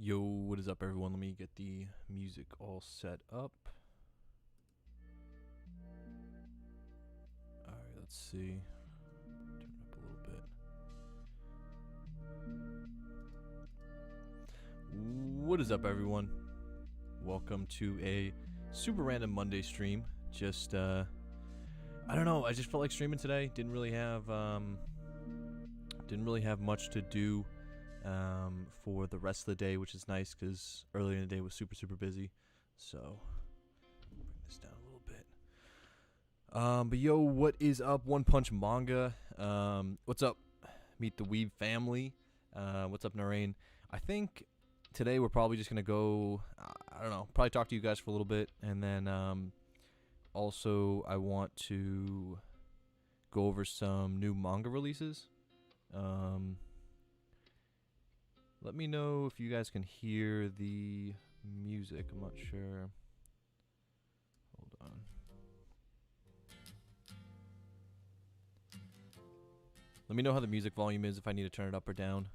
Yo, what is up, everyone? Let me get the music all set up. Alright, let's see. Turn it up a little bit. What is up, everyone? Welcome to a super random Monday stream. Just, I don't know, I just felt like streaming today. Didn't really have much to do for the rest of the day, which is nice because earlier in the day was super busy. So bring this down a little bit. But yo, what is up, One Punch Manga? What's up? Meet the Weeb family. What's up, Narain? I think today we're probably just gonna go. I don't know. Probably talk to you guys for a little bit, and then also I want to go over some new manga releases. Let me know if you guys can hear the music. I'm not sure. Hold on. Let me know how the music volume is, if I need to turn it up or down.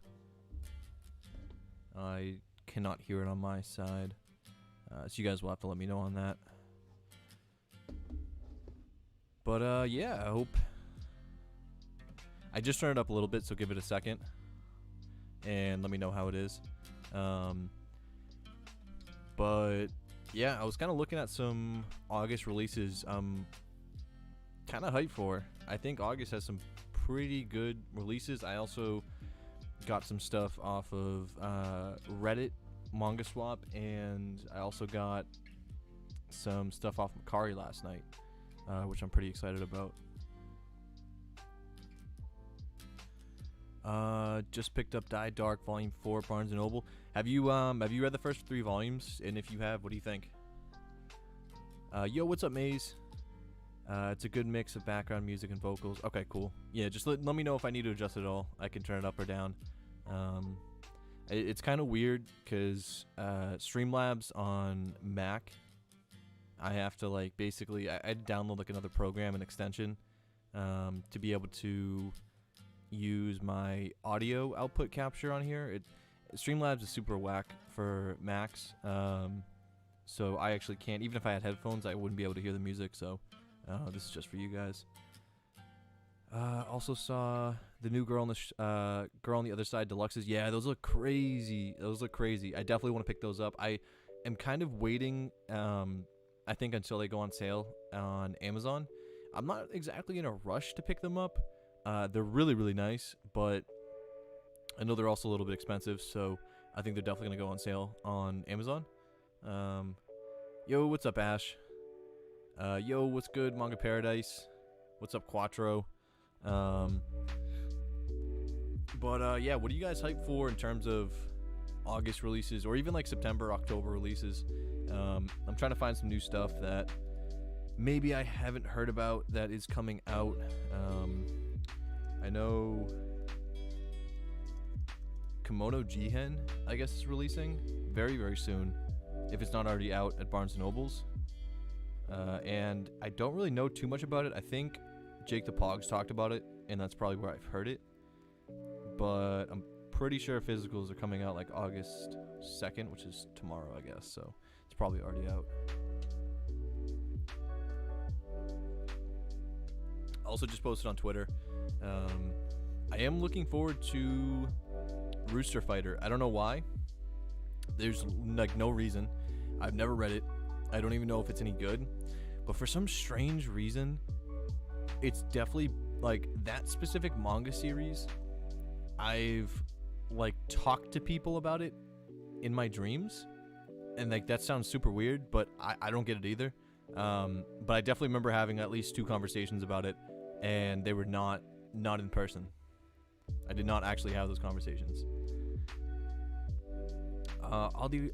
I cannot hear it on my side. So you guys will have to let me know on that. But yeah, I hope. I just turned it up a little bit, so give it a second and let me know how it is. But yeah, I was kind of looking at some August releases I'm kind of hyped for. I think August has some pretty good releases. I also got some stuff off of Reddit, Manga Swap, and I also got some stuff off Macari last night, which I'm pretty excited about. Just picked up Die Dark Volume 4, Barnes & Noble. Have you read the first 3 volumes? And if you have, what do you think? Yo, what's up, Maze? It's a good mix of background music and vocals. Okay, cool. Yeah, just let me know if I need to adjust it at all. I can turn it up or down. It's kind of weird because Streamlabs on Mac, I have to like basically I download like another program, an extension, to be able to use my audio output capture on here. Streamlabs is super whack for Macs, so I actually can't. Even if I had headphones, I wouldn't be able to hear the music. So this is just for you guys. Also saw the new Girl on the Girl on the Other Side deluxes. Yeah, those look crazy. I definitely want to pick those up. I am kind of waiting. I think until they go on sale on Amazon. I'm not exactly in a rush to pick them up. They're really nice, but I know they're also a little bit expensive, so I think they're definitely going to go on sale on Amazon. Yo, what's up, Ash? Yo, what's good, Manga Paradise? What's up, Quattro? But yeah, what are you guys hyped for in terms of August releases, or even like September, October releases? I'm trying to find some new stuff that maybe I haven't heard about that is coming out. I know Kimono Jihen, I guess, is releasing very soon, if it's not already out at Barnes & Nobles. And I don't really know too much about it. I think Jake the Pogs talked about it, and that's probably where I've heard it. But I'm pretty sure physicals are coming out like August 2nd, which is tomorrow, I guess. So it's probably already out. Also just posted on Twitter. I am looking forward to Rooster Fighter. I don't know why. There's like no reason. I've never read it. I don't even know if it's any good. But for some strange reason, it's definitely like that specific manga series. I've like talked to people about it in my dreams, and like that sounds super weird, but I don't get it either. But I definitely remember having at least 2 conversations about it, and they were not in person. I did not actually have those conversations. Aldi,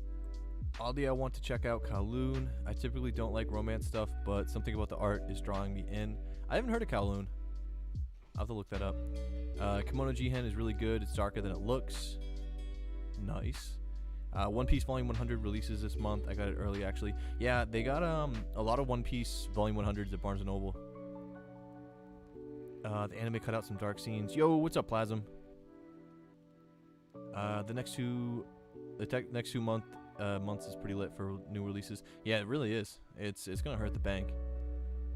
I want to check out Kowloon. I typically don't like romance stuff, but something about the art is drawing me in. I haven't heard of Kowloon. I'll have to look that up. Kimono Jihen is really good. It's darker than it looks. Nice. One Piece Volume 100 releases this month. I got it early, actually. Yeah, they got a lot of One Piece Volume 100s at Barnes & Noble. The anime cut out some dark scenes. Yo, what's up, Plasm? The next 2 the next 2 months is pretty lit for new releases. Yeah, it really is. It's gonna hurt the bank.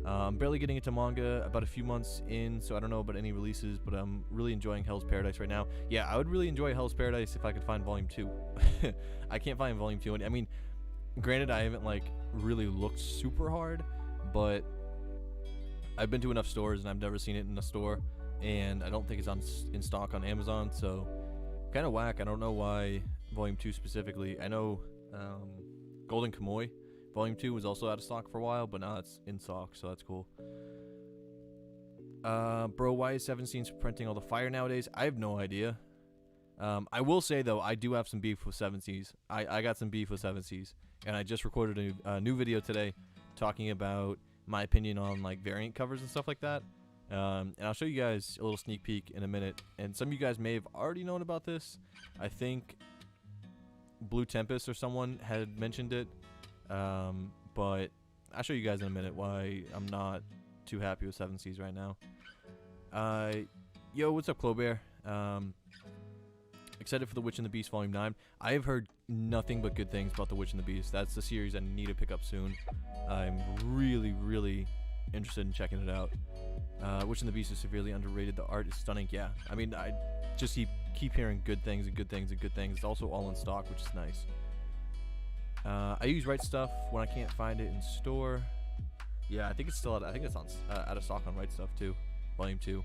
I'm barely getting into manga, about a few months in, so I don't know about any releases, but I'm really enjoying Hell's Paradise right now. Yeah, I would really enjoy Hell's Paradise if I could find Volume 2. I can't find Volume 2. I mean, granted, I haven't, like, really looked super hard, but I've been to enough stores, and I've never seen it in a store, and I don't think it's in stock on Amazon, so kind of whack. I don't know why Volume 2 specifically. I know Golden Kamuy Volume 2 was also out of stock for a while, but now it's in stock, so that's cool. Bro, why is 17's printing all the fire nowadays? I have no idea. I will say, though, I do have some beef with 7Cs. I got some beef with 7Cs, and I just recorded a new video today talking about my opinion on, like, variant covers and stuff like that. And I'll show you guys a little sneak peek in a minute. And some of you guys may have already known about this. I think Blue Tempest or someone had mentioned it. But I'll show you guys in a minute why I'm not too happy with 7Cs right now. Yo, what's up, Clobear? Excited for The Witch and the Beast Volume 9. I have heard nothing but good things about The Witch and the Beast. That's the series I need to pick up soon. I'm really, really interested in checking it out. Witch and the Beast is severely underrated. The art is stunning. Yeah, I mean, I just keep hearing good things and good things and good things. It's also all in stock, which is nice. I use Right Stuff when I can't find it in store. Yeah, I think it's still out. I think it's out of stock on Right Stuff too, Volume 2.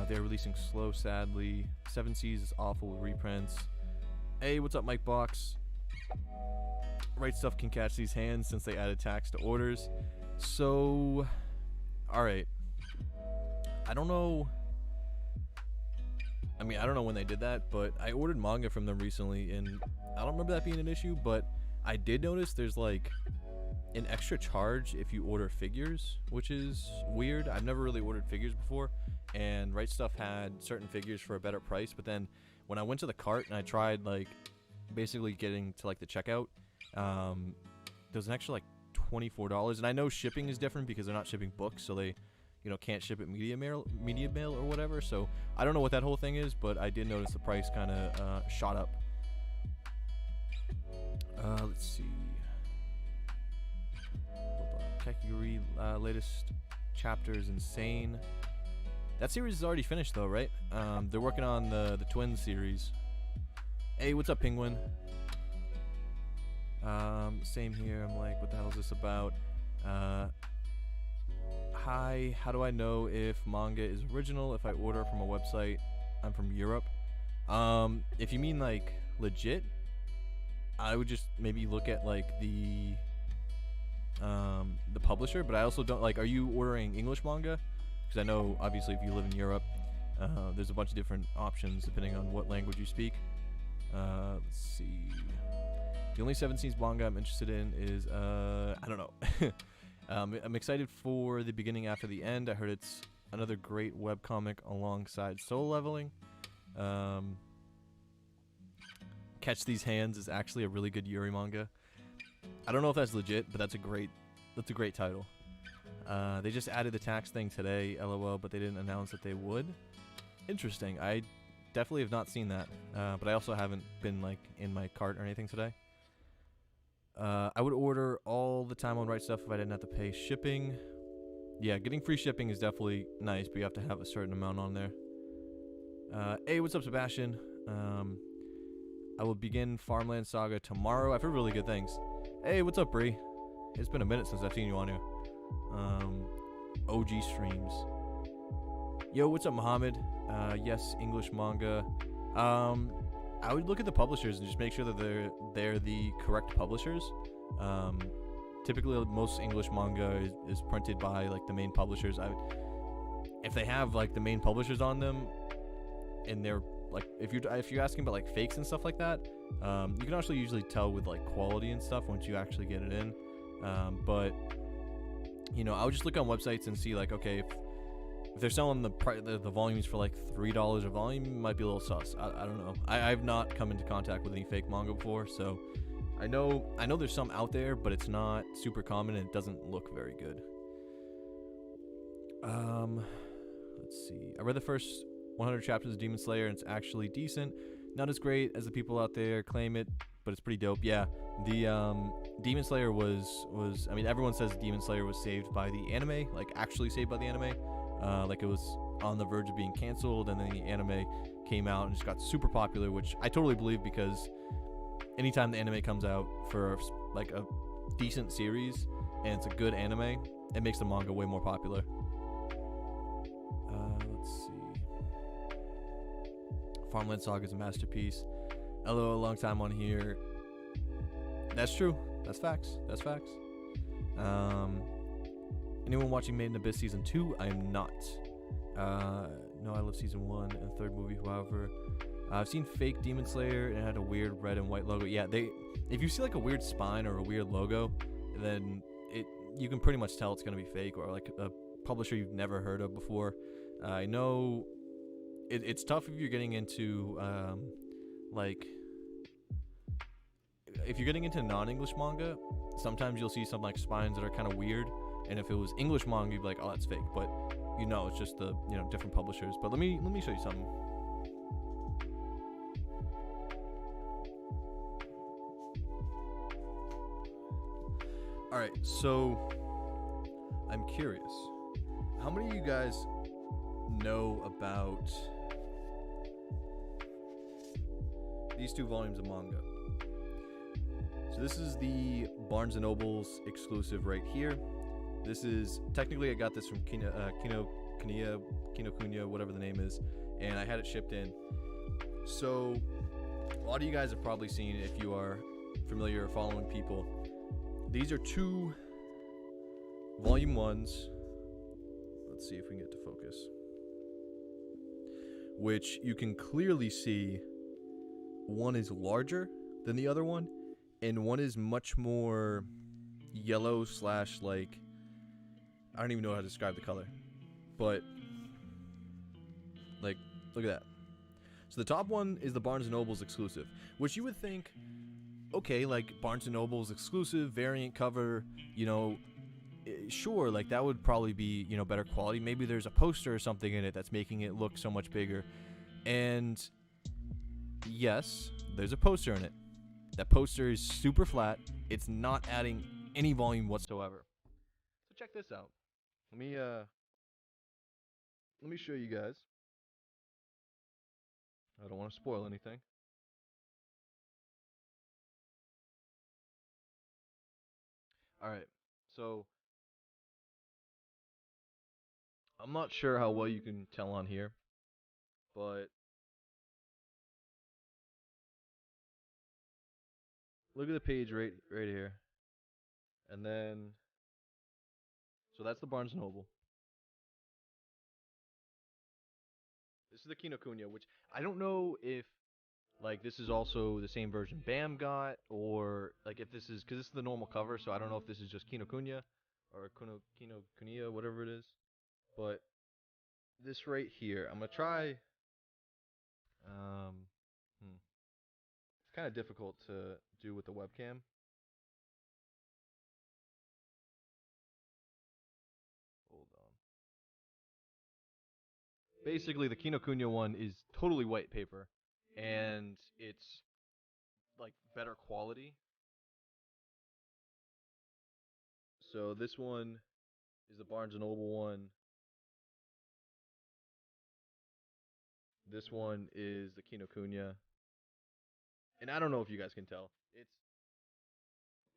They're releasing slow, sadly. 7Cs is awful with reprints. Hey, what's up, Mike Box? Right Stuff can catch these hands since they added tax to orders. So, all right. I don't know. I mean, I don't know when they did that, but I ordered manga from them recently, and I don't remember that being an issue, but I did notice there's, like, an extra charge if you order figures, which is weird. I've never really ordered figures before, and Right Stuff had certain figures for a better price, but then when I went to the cart and I tried, like, basically getting to, like, the checkout, there was an extra, like, $24, and I know shipping is different because they're not shipping books, so they, you know, can't ship it media mail or whatever, so I don't know what that whole thing is, but I did notice the price kind of shot up. Let's see. Kakiguri latest chapter is insane. That series is already finished though, right? They're working on the Twins series. Hey, what's up, Penguin? Same here. I'm like, what the hell is this about? Hi, how do I know if manga is original if I order from a website? I'm from Europe. If you mean like legit, I would just maybe look at like the publisher, but I also don't like, are you ordering English manga? Because I know obviously if you live in Europe, there's a bunch of different options depending on what language you speak. Let's see. The only 7Cs manga I'm interested in is I don't know. I'm excited for The Beginning After the End. I heard it's another great webcomic alongside Soul Leveling. Catch These Hands is actually a really good Yuri manga. I don't know if that's legit, but that's a great title. They just added the tax thing today, LOL, but they didn't announce that they would. Interesting. I definitely have not seen that, but I also haven't been like in my cart or anything today. I would order all the time on Right Stuff if I didn't have to pay shipping. Yeah, getting free shipping is definitely nice, but you have to have a certain amount on there. Hey, what's up, Sebastian? I will begin Farmland Saga tomorrow. I've heard really good things. Hey, what's up, Bree? It's been a minute since I've seen you on here. OG streams. Yo, what's up, Mohammed? Yes, English manga. I would look at the publishers and just make sure that they're the correct publishers. Typically, most English manga is printed by like the main publishers. If they have like the main publishers on them, and they're like, if you're asking about like fakes and stuff like that, you can actually usually tell with like quality and stuff once you actually get it in. But you know, I would just look on websites and see like, okay, if they're selling the volumes for like $3 a volume, it might be a little sus. I don't know. I've not come into contact with any fake manga before, so I know there's some out there, but it's not super common and it doesn't look very good. Let's see. I read the first 100 chapters of Demon Slayer and it's actually decent. Not as great as the people out there claim it, but it's pretty dope. Yeah, the Demon Slayer was I mean, everyone says Demon Slayer was saved by the anime, like actually saved by the anime. Like it was on the verge of being canceled, and then the anime came out and just got super popular, which I totally believe, because anytime the anime comes out for like a decent series and it's a good anime, it makes the manga way more popular. Let's see. Farmland Saga is a masterpiece. LOL, a long time on here. That's true. That's facts. That's facts. Anyone watching Made in Abyss Season 2? I am not. No, I love Season 1 and third movie, however. I've seen fake Demon Slayer, and it had a weird red and white logo. Yeah, if you see like a weird spine or a weird logo, then you can pretty much tell it's going to be fake, or like a publisher you've never heard of before. I know it's tough if you're getting into like if you're getting into non-English manga. Sometimes you'll see some like spines that are kind of weird, and if it was English manga, you'd be like, oh, that's fake. But it's just the different publishers. But let me show you something. All right, so I'm curious, how many of you guys know about these two volumes of manga? So this is the Barnes & Noble's exclusive right here. This is, technically I got this from Kinokuniya, whatever the name is, and I had it shipped in. So a lot of you guys have probably seen, if you are familiar or following people, these are two volume 1s. Let's see if we can get to focus. Which you can clearly see one is larger than the other one, and one is much more yellow / like, I don't even know how to describe the color, but like, look at that. So the top one is the Barnes & Noble's exclusive, which you would think, okay, like Barnes & Noble's exclusive variant cover, sure, like that would probably be, better quality. Maybe there's a poster or something in it that's making it look so much bigger. And yes, there's a poster in it. That poster is super flat. It's not adding any volume whatsoever. So check this out. Let me show you guys. I don't want to spoil anything. All right, so I'm not sure how well you can tell on here, but look at the page right here, and then so that's the Barnes & Noble. This is the Kinokuniya, which I don't know if like this is also the same version Bam got, or like if this is, because this is the normal cover, so I don't know if this is just Kinokuniya or Kinokuniya, whatever it is. But this right here, I'm gonna try. It's kind of difficult to do with the webcam. Hold on. Basically, the Kinokuniya one is totally white paper, and it's like better quality. So this one is the Barnes & Noble one. This one is the Kinokuniya. And I don't know if you guys can tell.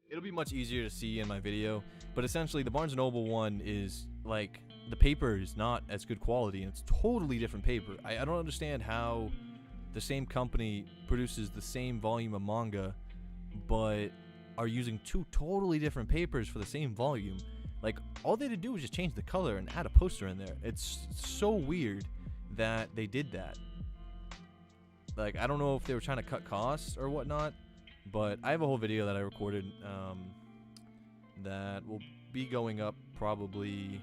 It'll be much easier to see in my video, but essentially the Barnes & Noble one is like, the paper is not as good quality, and it's totally different paper. I don't understand how the same company produces the same volume of manga, but are using two totally different papers for the same volume. Like, all they had to do was just change the color and add a poster in there. It's so weird that they did that. Like, I don't know if they were trying to cut costs or whatnot, but I have a whole video that I recorded that will be going up probably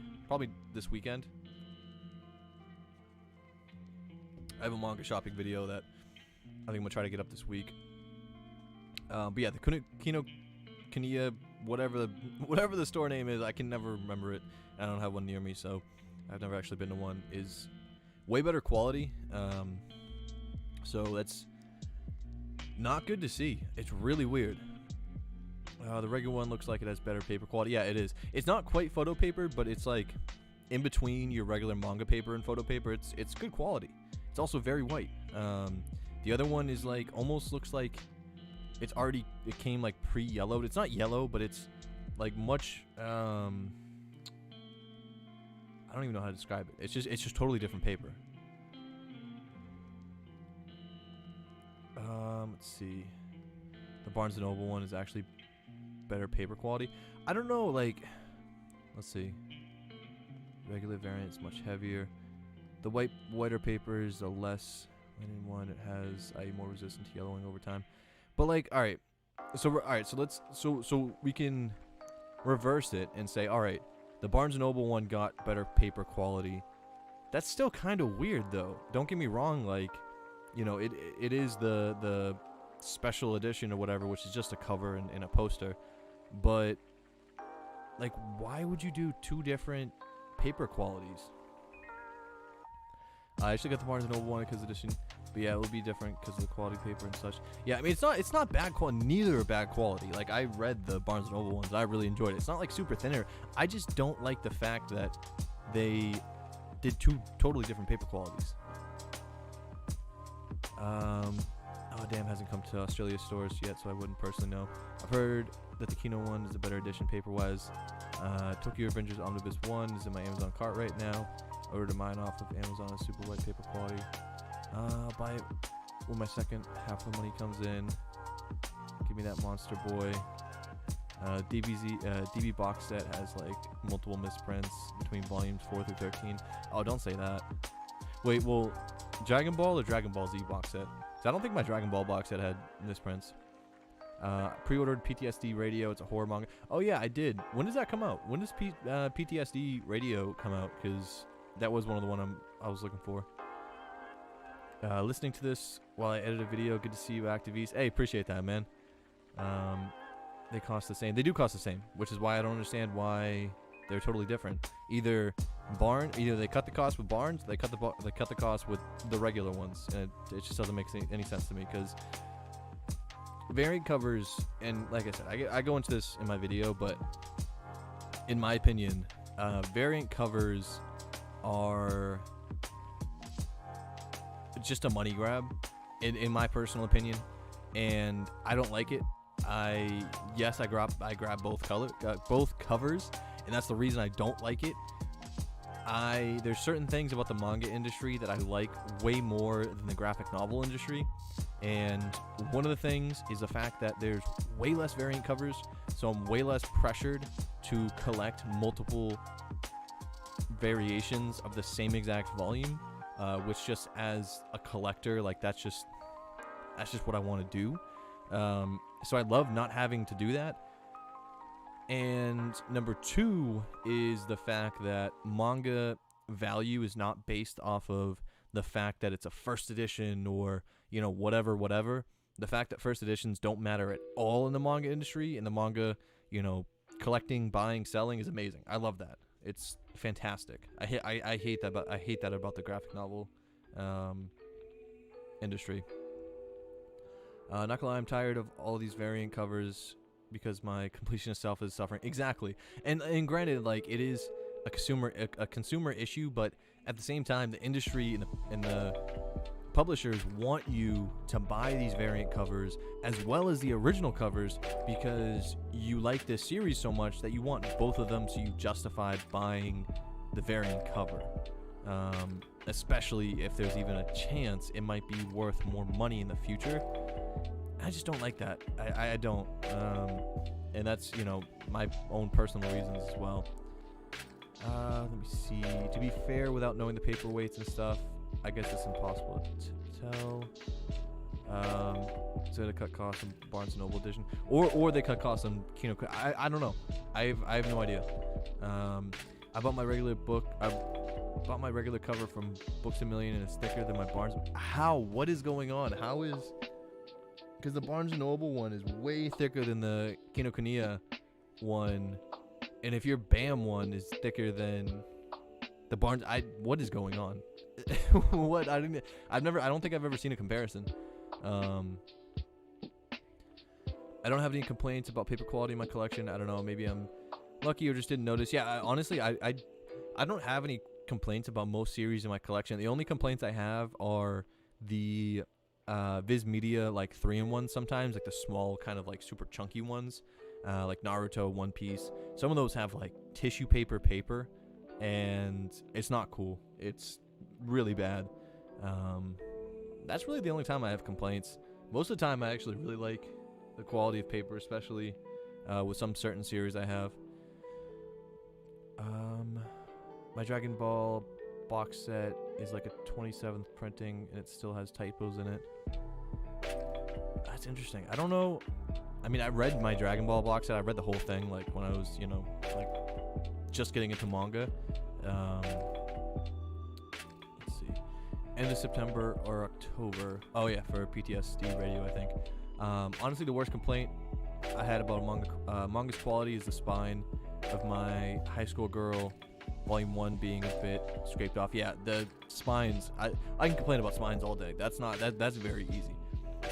this weekend. I have a manga shopping video that I think I'm gonna try to get up this week. But yeah, the Kinokuniya, whatever the store name is, I can never remember it. I don't have one near me, so I've never actually been to one. Is way better quality. So Not good to see. It's really weird. The regular one looks like it has better paper quality. Yeah, it is. It's not quite photo paper, but it's like in between your regular manga paper and photo paper. It's good quality. It's also very white. The other one is like almost looks like it came like pre-yellowed. It's not yellow, but it's like much. I don't even know how to describe it. It's just totally different paper. Let's see. The Barnes & Noble one is actually better paper quality. I don't know, like, let's see. Regular variant is much heavier. The whiter paper is a less linen one. It has more resistant to yellowing over time. But like, all right. So let's we can reverse it and say, all right, the Barnes & Noble one got better paper quality. That's still kind of weird though. Don't get me wrong, like, you know, it is the special edition or whatever, which is just a cover and a poster. But like, why would you do two different paper qualities? I actually got the Barnes & Noble one because edition, but yeah, it will be different because of the quality paper and such. Yeah, I mean, it's not bad quality. Neither are bad quality. Like, I read the Barnes & Noble ones. I really enjoyed it. It's not like super thinner. I just don't like the fact that they did two totally different paper qualities. Oh damn, hasn't come to Australia stores yet, so I wouldn't personally know. I've heard that the Kino one is a better edition paper-wise. Tokyo Avengers Omnibus 1 is in my Amazon cart right now. Ordered mine off of Amazon in super white paper quality. I'll buy it when my second half of the money comes in. Give me that Monster Boy. DB box set has like multiple misprints between volumes 4 through 13. Oh, don't say that. Wait, well, Dragon Ball or Dragon Ball Z box set? 'Cause I don't think my Dragon Ball box set had misprints. Pre-ordered PTSD Radio. It's a horror manga. Oh yeah, I did. When does that come out? When does PTSD Radio come out? Because that was one of the one I was looking for. Listening to this while I edit a video. Good to see you, Activies. Hey, appreciate that, man. They cost the same. They do cost the same, which is why I don't understand why they're totally different. Either they cut the cost with Barnes, they cut the cost with the regular ones, and it just doesn't make any sense to me. Because variant covers, and like I said, I go into this in my video, but in my opinion, variant covers are just a money grab, in my personal opinion, and I don't like it. I grab both covers, and that's the reason I don't like it. There's certain things about the manga industry that I like way more than the graphic novel industry, and one of the things is the fact that there's way less variant covers, so I'm way less pressured to collect multiple variations of the same exact volume, which just as a collector, like that's just what I want to do. So I love not having to do that. And number two is the fact that manga value is not based off of the fact that it's a first edition or, you know, whatever. The fact that first editions don't matter at all in the manga industry, and the manga, you know, collecting, buying, selling is amazing. I love that. It's fantastic. I hate that about the graphic novel industry. Not gonna lie, I'm tired of all these variant covers because my completionist self is suffering. Exactly. And granted, like, it is a consumer issue, but at the same time, the industry and the publishers want you to buy these variant covers as well as the original covers because you like this series so much that you want both of them, so you justify buying the variant cover. Especially if there's even a chance it might be worth more money in the future. I just don't like that. I don't. And that's, you know, my own personal reasons as well. Let me see. To be fair, without knowing the paperweights and stuff, I guess it's impossible to tell. So they cut costs on Barnes & Noble edition, or they cut costs on Kino. I don't know. I have no idea. I bought my regular cover from Books A Million, and it's thicker than my Barnes. How? What is going on? How is? Because the Barnes & Noble one is way thicker than the Kinokuniya one, and if your BAM one is thicker than the Barnes, what is going on? What? I don't think I've ever seen a comparison. I don't have any complaints about paper quality in my collection. I don't know, maybe I'm lucky or just didn't notice. Yeah, honestly, I don't have any complaints about most series in my collection. The only complaints I have are the Viz Media like 3-in-1 sometimes, like the small kind of like super chunky ones, like Naruto, One Piece. Some of those have like tissue paper, and it's not cool. It's really bad. That's really the only time I have complaints. Most of the time I actually really like the quality of paper, especially with some certain series I have. My Dragon Ball box set is like a 27th printing, and it still has typos in it. That's interesting. I don't know. I mean, I read my Dragon Ball box set. I read the whole thing, like when I was, like just getting into manga. Let's see, end of September or October. Oh yeah, for PTSD radio, I think. Honestly, the worst complaint I had about manga's quality is the spine of my High School Girl Volume 1 being a bit scraped off. Yeah, the spines, I can complain about spines all day. That's very easy.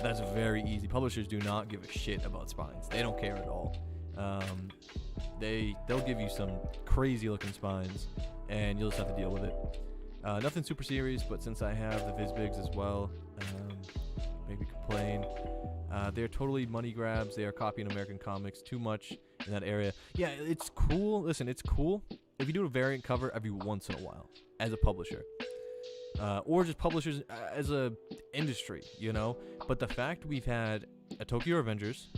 That's very easy. Publishers do not give a shit about spines. They don't care at all. They'll give you some crazy looking spines, and you'll just have to deal with it. Nothing super serious, but since I have the Vizbigs as well, maybe complain. They're totally money grabs. They are copying American comics too much in that area. Yeah, it's cool. Listen, it's cool if you do a variant cover every once in a while as a publisher. Or just publishers as a industry, But the fact we've had a Tokyo Revengers,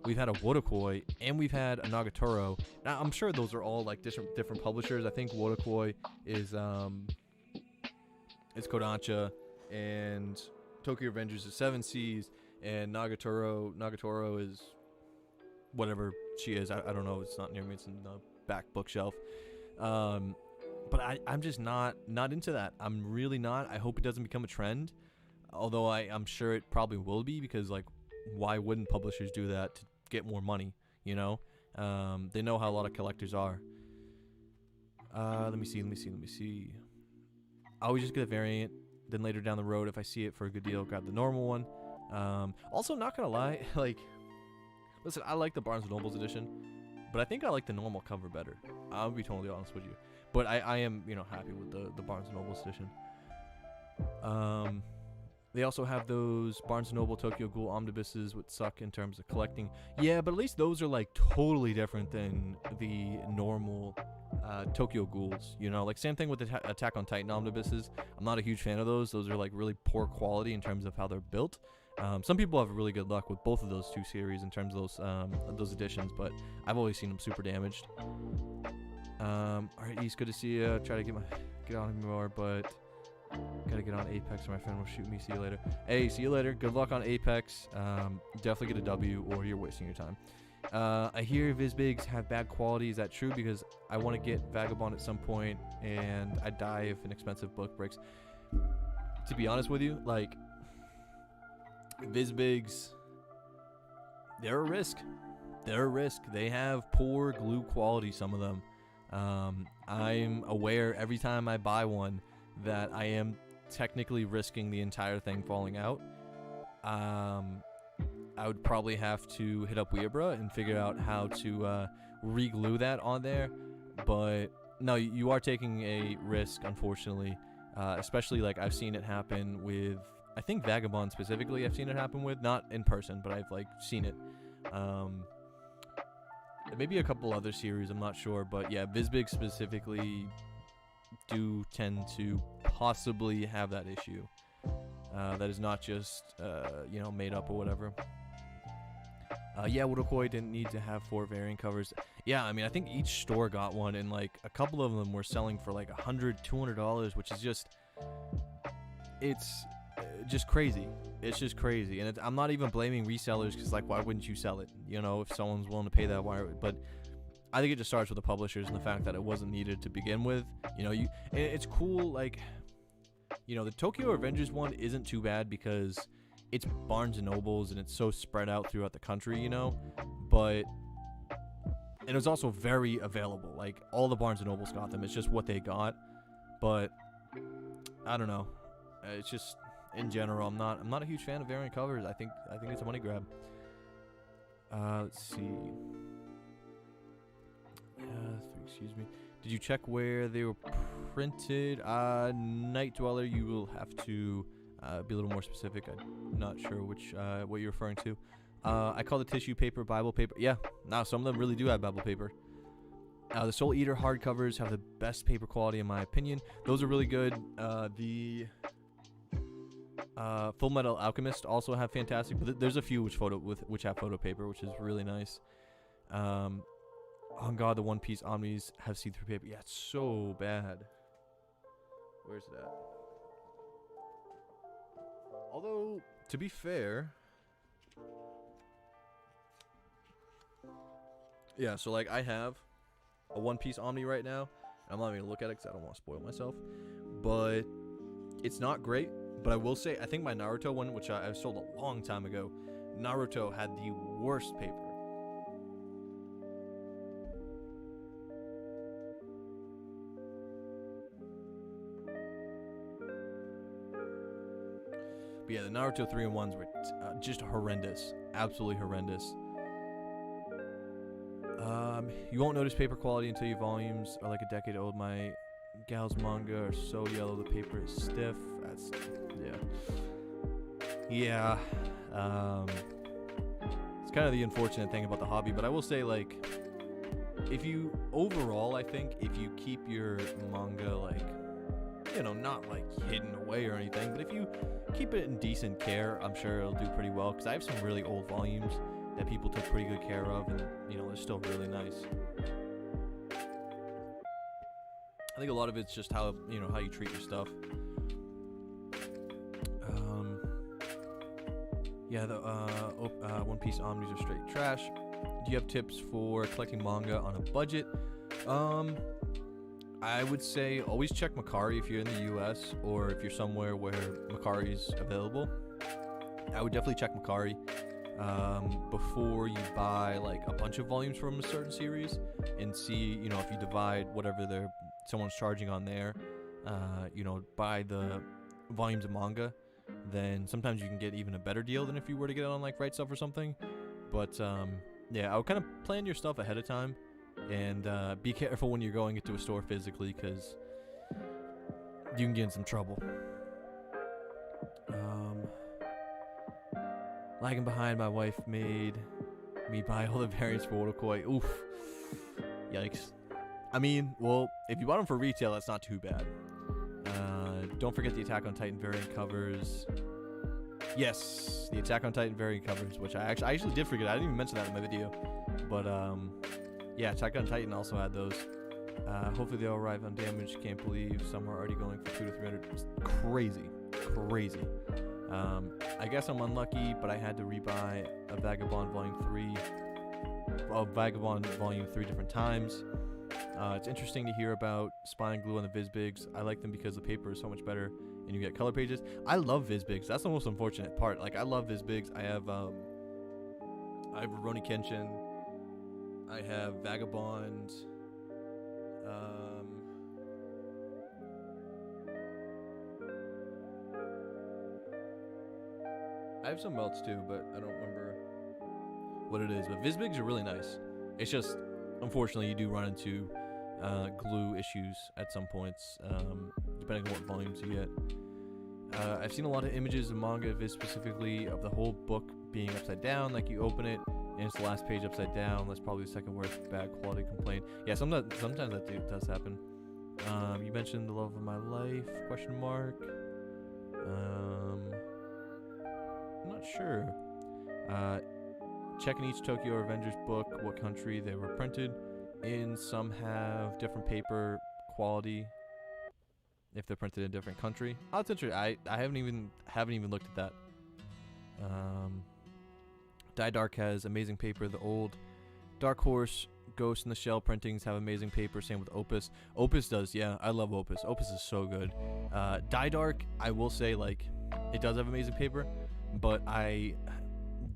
we've had a Wodokoi, and we've had a Nagatoro. Now, I'm sure those are all like different publishers. I think Wodokoi is Kodansha, and Tokyo Revengers is 7 Seas, and Nagatoro is whatever she is. I don't know. It's not near me. It's in the back bookshelf. But I'm just not into that. I'm really not. I hope it doesn't become a trend, although I'm sure it probably will be, because like, why wouldn't publishers do that to get more money? They know how a lot of collectors are. Let me see. I always just get a variant, then later down the road, if I see it for a good deal, grab the normal one. Also, not gonna lie, like, listen, I like the Barnes & Noble's edition, but I think I like the normal cover better. I'll be totally honest with you. But I am, happy with the Barnes & Noble's edition. They also have those Barnes & Noble Tokyo Ghoul omnibuses, which suck in terms of collecting. Yeah, but at least those are like totally different than the normal Tokyo Ghouls. Like same thing with the Attack on Titan omnibuses. I'm not a huge fan of those. Those are like really poor quality in terms of how they're built. Some people have really good luck with both of those two series in terms of those editions, but I've always seen them super damaged. All right, East, good to see you. Try to get on him more, but gotta get on Apex or my friend will shoot me. See you later. Hey, see you later. Good luck on Apex. Definitely get a W, or you're wasting your time. I hear Vizbigs have bad quality. Is that true? Because I want to get Vagabond at some point, and I die if an expensive book breaks. To be honest with you, like, Vizbigs, they're a risk. They have poor glue quality, some of them. I'm aware every time I buy one that I am technically risking the entire thing falling out. I would probably have to hit up Weebra and figure out how to re-glue that on there. But no, you are taking a risk, unfortunately. Especially, like, I've seen it happen with, I think Vagabond specifically I've seen it happen with. Not in person, but I've, like, seen it. Maybe a couple other series, I'm not sure. But yeah, Vizbig specifically do tend to possibly have that issue. That is not just, made up or whatever. Yeah, Wodokoi didn't need to have 4 variant covers. Yeah, I mean, I think each store got one, and like a couple of them were selling for like $100, $200, which is just, it's just crazy. It's just crazy, and I'm not even blaming resellers, because like, why wouldn't you sell it? If someone's willing to pay that, why? But I think it just starts with the publishers and the fact that it wasn't needed to begin with. It's cool, like, the Tokyo Revengers one isn't too bad because it's Barnes & Nobles and it's so spread out throughout the country, but and it was also very available. Like, all the Barnes & Nobles got them. It's just what they got. But I don't know. It's just, in general, I'm not a huge fan of variant covers. I think it's a money grab. Let's see. Excuse me. Did you check where they were printed? Night Dweller, you will have to be a little more specific. I'm not sure which what you're referring to. I call the tissue paper Bible paper. Yeah, no, some of them really do have Bible paper. The Soul Eater hardcovers have the best paper quality in my opinion. Those are really good. The Full Metal Alchemist also have fantastic, but there's a few which have photo paper, which is really nice. Oh god, the One Piece Omnis have see-through paper. Yeah, it's so bad. Where's it at? Although, to be fair, yeah, so like I have a One Piece Omni right now. I'm not even gonna look at it because I don't want to spoil myself. But it's not great. But I will say, I think my Naruto one, which I sold a long time ago, Naruto had the worst paper. But yeah, the Naruto 3-in-1s were just horrendous. Absolutely horrendous. You won't notice paper quality until your volumes are like a decade old. My gal's manga are so yellow, the paper is stiff. That's, yeah. It's kind of the unfortunate thing about the hobby, but I will say, like, if you, overall, I think, if you keep your manga, like, you know, not like hidden away or anything, but if you keep it in decent care, I'm sure it'll do pretty well, because I have some really old volumes that people took pretty good care of, and, you know, they're still really nice. I think a lot of it's just how, you know, how you treat your stuff. Yeah, the One Piece Omnis are straight trash. Do you have tips for collecting manga on a budget? I would say always check Mercari if you're in the US or if you're somewhere where Mercari is available. I would definitely check Mercari before you buy like a bunch of volumes from a certain series, and see, you know, if you divide whatever someone's charging on there, you know, by the volumes of manga, then sometimes you can get even a better deal than if you were to get it on like Right Stuff or something. But yeah, I would kind of plan your stuff ahead of time, and be careful when you're going into a store physically, because you can get in some trouble. Lagging behind, my wife made me buy all the variants for Wotokoi. Oof. Yikes. I mean, well, if you bought them for retail, that's not too bad. Don't forget the Attack on Titan variant covers. Yes, the Attack on Titan variant covers, which I actually did forget. I didn't even mention that in my video. But yeah, Attack on Titan also had those. Hopefully they'll arrive undamaged. Can't believe some are already going for 200 to 300. It's crazy. I guess I'm unlucky, but I had to rebuy a Vagabond Volume 3. Well, Vagabond Volume 3 different times. It's interesting to hear about Spine Glue on the VizBigs. I like them because the paper is so much better and you get color pages. I love VizBigs. That's the most unfortunate part. Like, I love VizBigs. I have Rurouni Kenshin. I have Vagabond. I have some else too, but I don't remember what it is. But VizBigs are really nice. It's just, unfortunately, you do run into glue issues at some points, depending on what volumes you get. I've seen a lot of images of manga, Viz specifically, of the whole book being upside down. Like, you open it and it's the last page upside down. That's probably the second worst bad quality complaint. Yeah, sometimes that does happen. You mentioned the love of my life? Question mark. I'm not sure. Checking each Tokyo Revengers book, what country they were printed in. Some have different paper quality if they're printed in a different country. Oh, it's interesting. I haven't even looked at that. Die Dark has amazing paper. The old Dark Horse, Ghost in the Shell printings have amazing paper. Same with Opus. Opus does, yeah. I love Opus. Opus is so good. Die Dark, I will say, like, it does have amazing paper, but I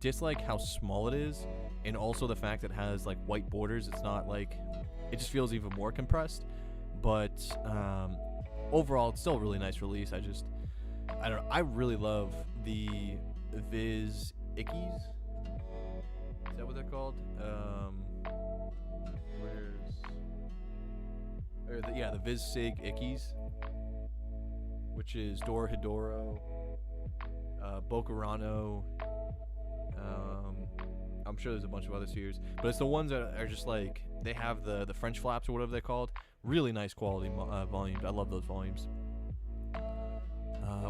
dislike how small it is, and also the fact that it has like white borders. It's not like, it just feels even more compressed. But overall, it's still a really nice release. I don't know. I really love the Viz Ickies. Is that what what they're called. The Viz Sig Ickies, which is Dorohedoro, Bokurano. I'm sure there's a bunch of other series, but it's the ones that are just like, they have the French flaps or whatever they're called. Really nice quality volumes. I love those volumes.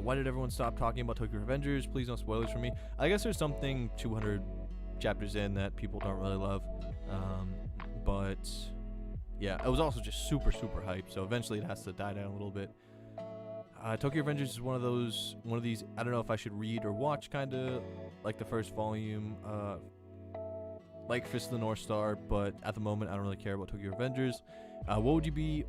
Why did everyone stop talking about Tokyo Revengers? Please no spoilers for me. I guess there's something 200 chapters in that people don't really love. But yeah, it was also just super hyped. So eventually it has to die down a little bit. Tokyo Revengers is one of these. I don't know if I should read or watch. Kind of like the first volume, like Fist of the North Star. But at the moment, I don't really care about Tokyo Revengers. What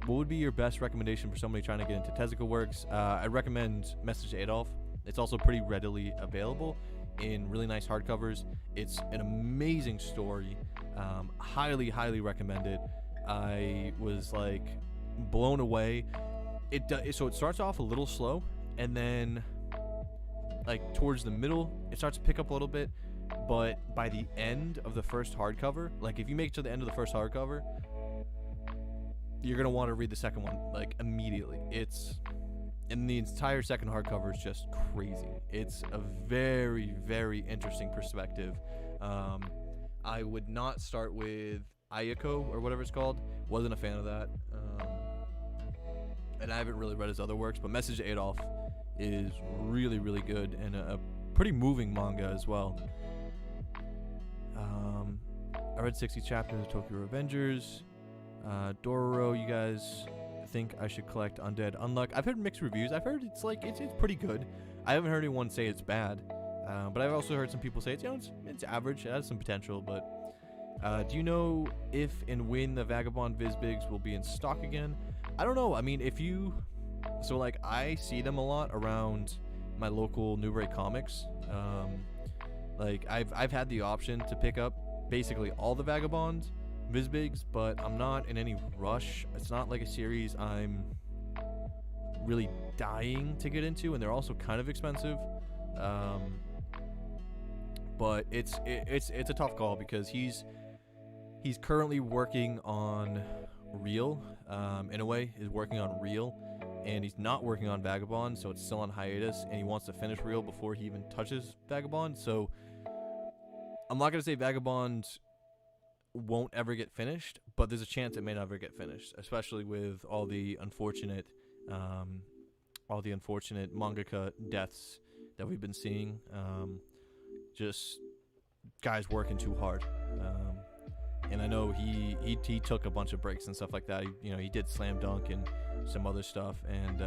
would be your best recommendation for somebody trying to get into Tezuka works? I'd recommend Message to Adolf. It's also pretty readily available in really nice hardcovers. It's an amazing story. Highly recommend it. I was like blown away. So it starts off a little slow, and then like towards the middle, it starts to pick up a little bit. But by the end of the first hardcover, like if you make it to the end of the first hardcover, you're gonna want to read the second one like immediately. And the entire second hardcover is just crazy. It's a very interesting perspective. I would not start with Ayako or whatever it's called. Wasn't a fan of that. And I haven't really read his other works, but Message to Adolf is really good and a pretty moving manga as well. I read 60 chapters of Tokyo Revengers. Dororo, you guys think I should collect Undead Unluck? I've heard mixed reviews. I've heard it's pretty good. I haven't heard anyone say it's bad, but I've also heard some people say it's average. It has some potential. But do you know if and when the Vagabond Vizbigs will be in stock again? I don't know. I mean, I see them a lot around my local Newbury Comics. I've had the option to pick up basically all the Vagabond Vizbigs, but I'm not in any rush. It's not like a series I'm really dying to get into, and they're also kind of expensive. But it's a tough call because he's currently working on Real. In a way, is working on Real, and he's not working on Vagabond, so it's still on hiatus, and he wants to finish Real before he even touches Vagabond. So I'm not gonna say Vagabond won't ever get finished, but there's a chance it may never get finished, especially with all the unfortunate mangaka deaths that we've been seeing. Just guys working too hard. And I know he took a bunch of breaks and stuff like that. He did Slam Dunk and some other stuff, and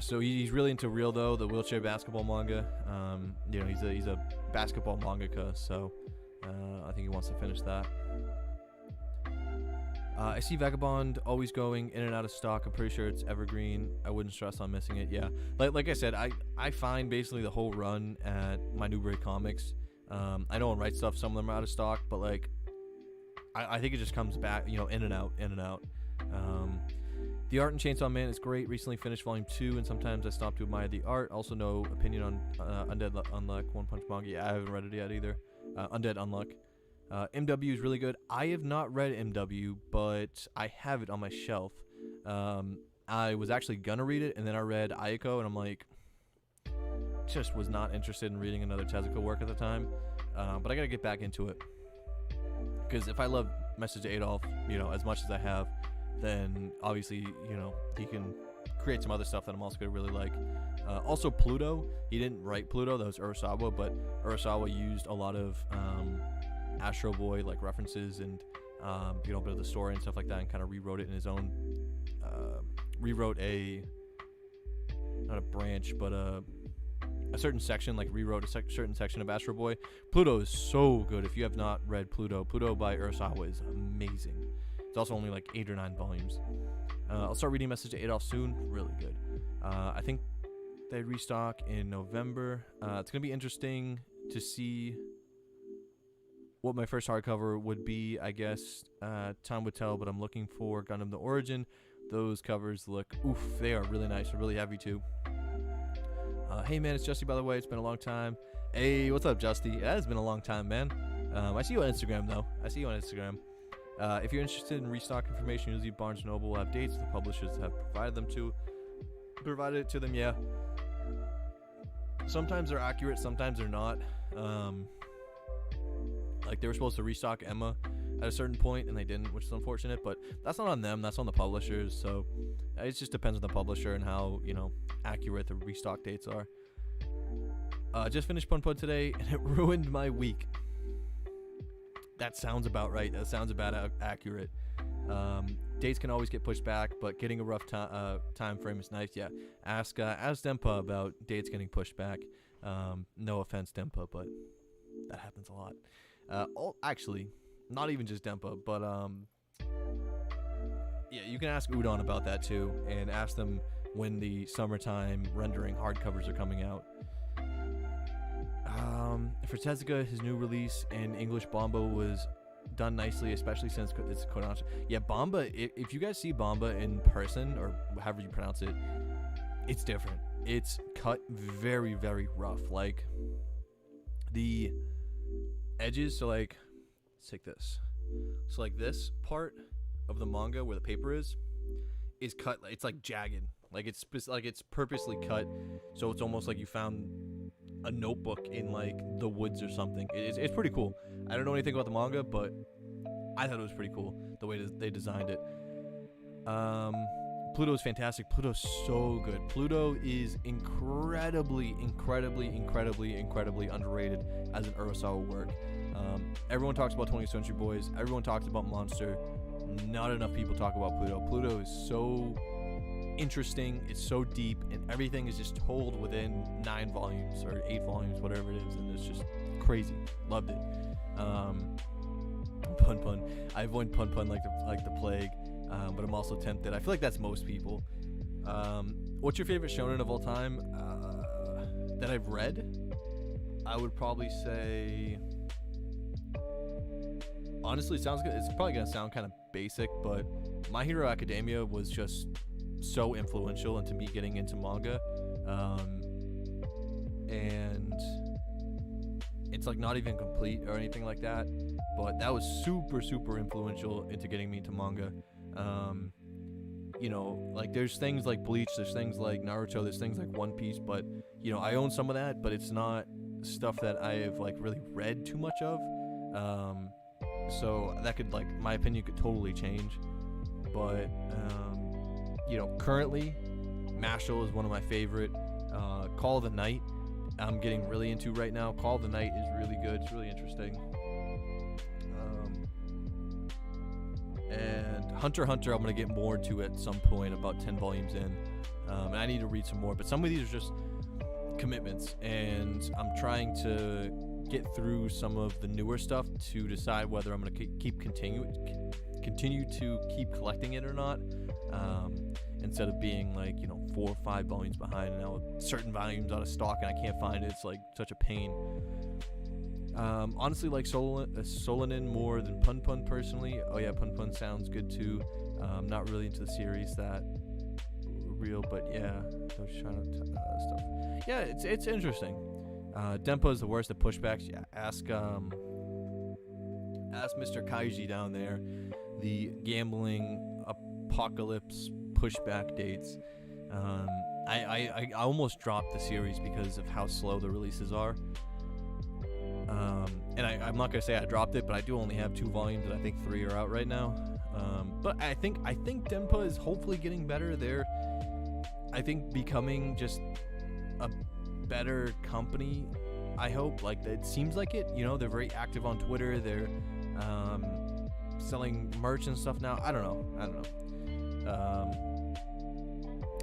so he's really into Real though, the wheelchair basketball manga. He's a basketball mangaka, so I think he wants to finish that. I see Vagabond always going in and out of stock. I'm pretty sure it's evergreen. I wouldn't stress on missing it. Yeah, like I said, I find basically the whole run at my Newbury Comics. I know on Right Stuff some of them are out of stock, but like I think it just comes back, in and out. The art in Chainsaw Man is great. Recently finished volume 2, and sometimes I stop to admire the art. Also, no opinion on Undead Unluck, One Punch Manga. Yeah, I haven't read it yet either. Undead Unluck. MW is really good. I have not read MW, but I have it on my shelf. I was actually gonna read it, and then I read Ayako, and I'm like, just was not interested in reading another Tezuka work at the time. But I gotta get back into it, because if I love Message to Adolf, as much as I have, then obviously, he can create some other stuff that I'm also gonna really like. Also Pluto, he didn't write Pluto, that was Urasawa, but Urasawa used a lot of Astro Boy like references and a bit of the story and stuff like that, and kind of rewrote it in his own, rewrote not a branch, but a certain section, like rewrote a certain section of Astro Boy. Pluto is so good. If you have not read Pluto by Urasawa is amazing. It's also only like 8 or 9 volumes. I'll start reading Message to Adolf soon. Really good. I think they restock in November. It's going to be interesting to see what my first hardcover would be, I guess. Time would tell, but I'm looking for Gundam The Origin. Those covers look, they are really nice. They're really heavy too. Hey man, it's Justy, by the way. It's been a long time. Hey, what's up, Justy? It has been a long time, man. I see you on Instagram, though. I see you on Instagram. If you're interested in restock information, usually Barnes & Noble will have dates the publishers have provided it to them, yeah. Sometimes they're accurate, sometimes they're not. Like, they were supposed to restock Emma at a certain point, and they didn't, which is unfortunate, but that's not on them, that's on the publishers, so it just depends on the publisher and how, accurate the restock dates are. Just finished Pun Pun today, and it ruined my week. That sounds about right. That sounds about accurate. Dates can always get pushed back, but getting a rough time frame is nice. Yeah, ask Dempa about dates getting pushed back. No offense, Dempa, but that happens a lot. Actually, not even just Dempa, but yeah, you can ask Udon about that too, and ask them when the summertime rendering hardcovers are coming out. For Tezuka, his new release in English Bomba was done nicely, especially since it's Kodansha. Yeah, Bomba, if you guys see Bomba in person, or however you pronounce it, it's different. It's cut very, very rough. Like, the edges, so like, let's take this. So like this part of the manga where the paper is cut, it's like jagged. Like it's purposely cut, so it's almost like you found a notebook in like the woods or something. It's pretty cool. I don't know anything about the manga, but I thought it was pretty cool the way they designed it. Pluto's fantastic. Pluto's so good. Pluto is incredibly underrated as an Urasawa work. Everyone talks about 20th Century Boys. Everyone talks about Monster. Not enough people talk about Pluto. Pluto is so interesting, it's so deep, and everything is just told within 9 volumes or 8 volumes, whatever it is, and it's just crazy. Loved it. Pun Pun. I avoid Pun Pun like the plague, but I'm also tempted. I feel like that's most people. What's your favorite shonen of all time that I've read? I would probably say, honestly, it sounds good. It's probably gonna sound kind of basic, but My Hero Academia was just so influential into me getting into manga, and it's like not even complete or anything like that, but that was super influential into getting me into manga. Like there's things like Bleach, there's things like Naruto, there's things like One Piece, but I own some of that, but it's not stuff that I have like really read too much of, so that could, like, my opinion could totally change. But currently Mashal is one of my favorite. Call of the Night I'm getting really into right now. Call of the Night is really good. It's really interesting. And Hunter x Hunter I'm going to get more into at some point, about 10 volumes in. And I need to read some more. But some of these are just commitments. And I'm trying to get through some of the newer stuff to decide whether I'm going to continue to keep collecting it or not. Instead of being like 4 or 5 volumes behind, and now with certain volumes out of stock and I can't find it, it's like such a pain. Honestly, like Solanin more than Pun Pun personally. Oh yeah, Pun Pun sounds good too. Not really into the series that real, but yeah, I was trying to stuff. Yeah, it's interesting. Dempa is the worst at pushbacks. Yeah, ask Mr. Kaiji down there. The gambling apocalypse pushback dates. I almost dropped the series because of how slow the releases are. And I'm not gonna say I dropped it, but I do only have 2 volumes, and I think 3 are out right now. But I think Dempa is hopefully getting better. They're, I think, becoming just a better company. I hope. Like, it seems like it. They're very active on Twitter. They're selling merch and stuff now. I don't know.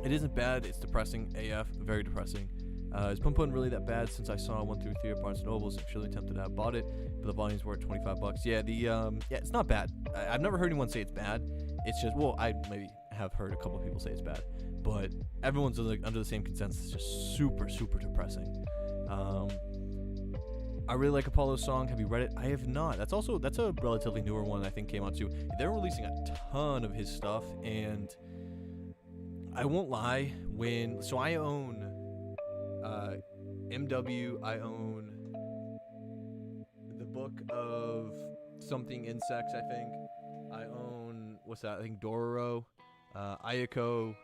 It isn't bad. It's depressing AF. Very depressing. Is Pun Pun really that bad? Since I saw 1 through 3 of Barnes & Nobles, I'm surely tempted to have bought it, but the volumes were at $25. Yeah, it's not bad. I've never heard anyone say it's bad. It's just, well, I maybe have heard a couple of people say it's bad, but everyone's under the same consensus. It's just super depressing. I really like Apollo's song. Have you read it? I have not. That's a relatively newer one. I think came out too. They're releasing a ton of his stuff, and I won't lie. I own MW. I own the book of something insects, I think. I own, what's that? I think Dororo, Ayako,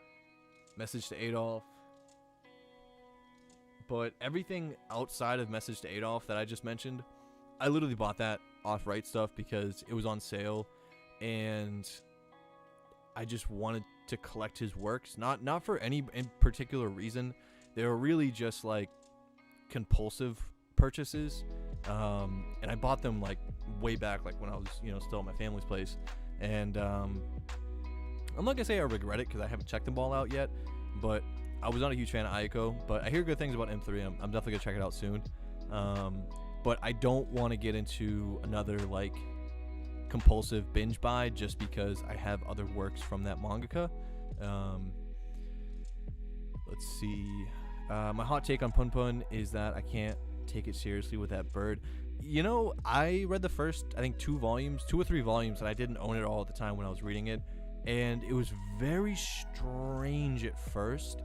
Message to Adolf. But everything outside of Message to Adolf that I just mentioned, I literally bought that off Right Stuff because it was on sale, and I just wanted to collect his works. Not for any in particular reason. They were really just like compulsive purchases, and I bought them like way back, like when I was still at my family's place. And I'm not gonna say I regret it because I haven't checked them all out yet, but I was not a huge fan of Ayako, but I hear good things about M3. I'm definitely gonna check it out soon. But I don't want to get into another like compulsive binge buy just because I have other works from that mangaka. Let's see. My hot take on Pun Pun is that I can't take it seriously with that bird. I read the first, I think 2 or 3 volumes, and I didn't own it all at the time when I was reading it. And it was very strange at first.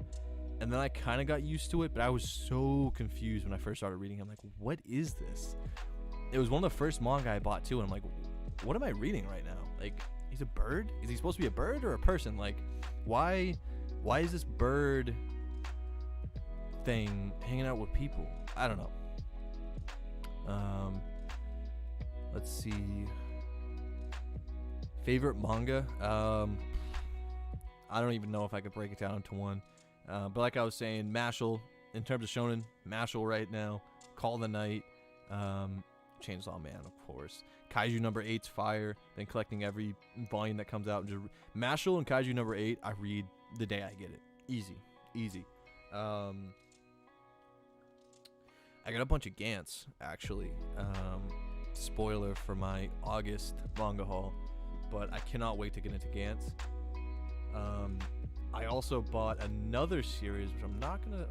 And then I kind of got used to it, but I was so confused when I first started reading. I'm like, what is this? It was one of the first manga I bought too, and I'm like, what am I reading right now? Like, he's a bird? Is he supposed to be a bird or a person? Like, why is this bird thing hanging out with people? I don't know. Let's see. Favorite manga? I don't even know if I could break it down into one. But like I was saying, Mashle, in terms of shonen, Mashle right now, Call the Night, Chainsaw Man, of course. Kaiju number 8's fire. Been collecting every volume that comes out. Mashle and Kaiju number 8, I read the day I get it. Easy. I got a bunch of Gantz, actually. Spoiler for my August manga haul, but I cannot wait to get into Gantz. I also bought another series, which I'm not gonna.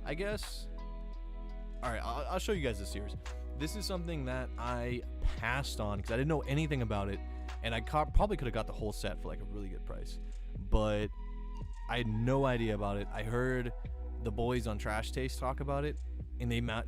I guess. All right, I'll show you guys this series. This is something that I passed on because I didn't know anything about it, and I probably could have got the whole set for like a really good price, but I had no idea about it. I heard the boys on Trash Taste talk about it, and they made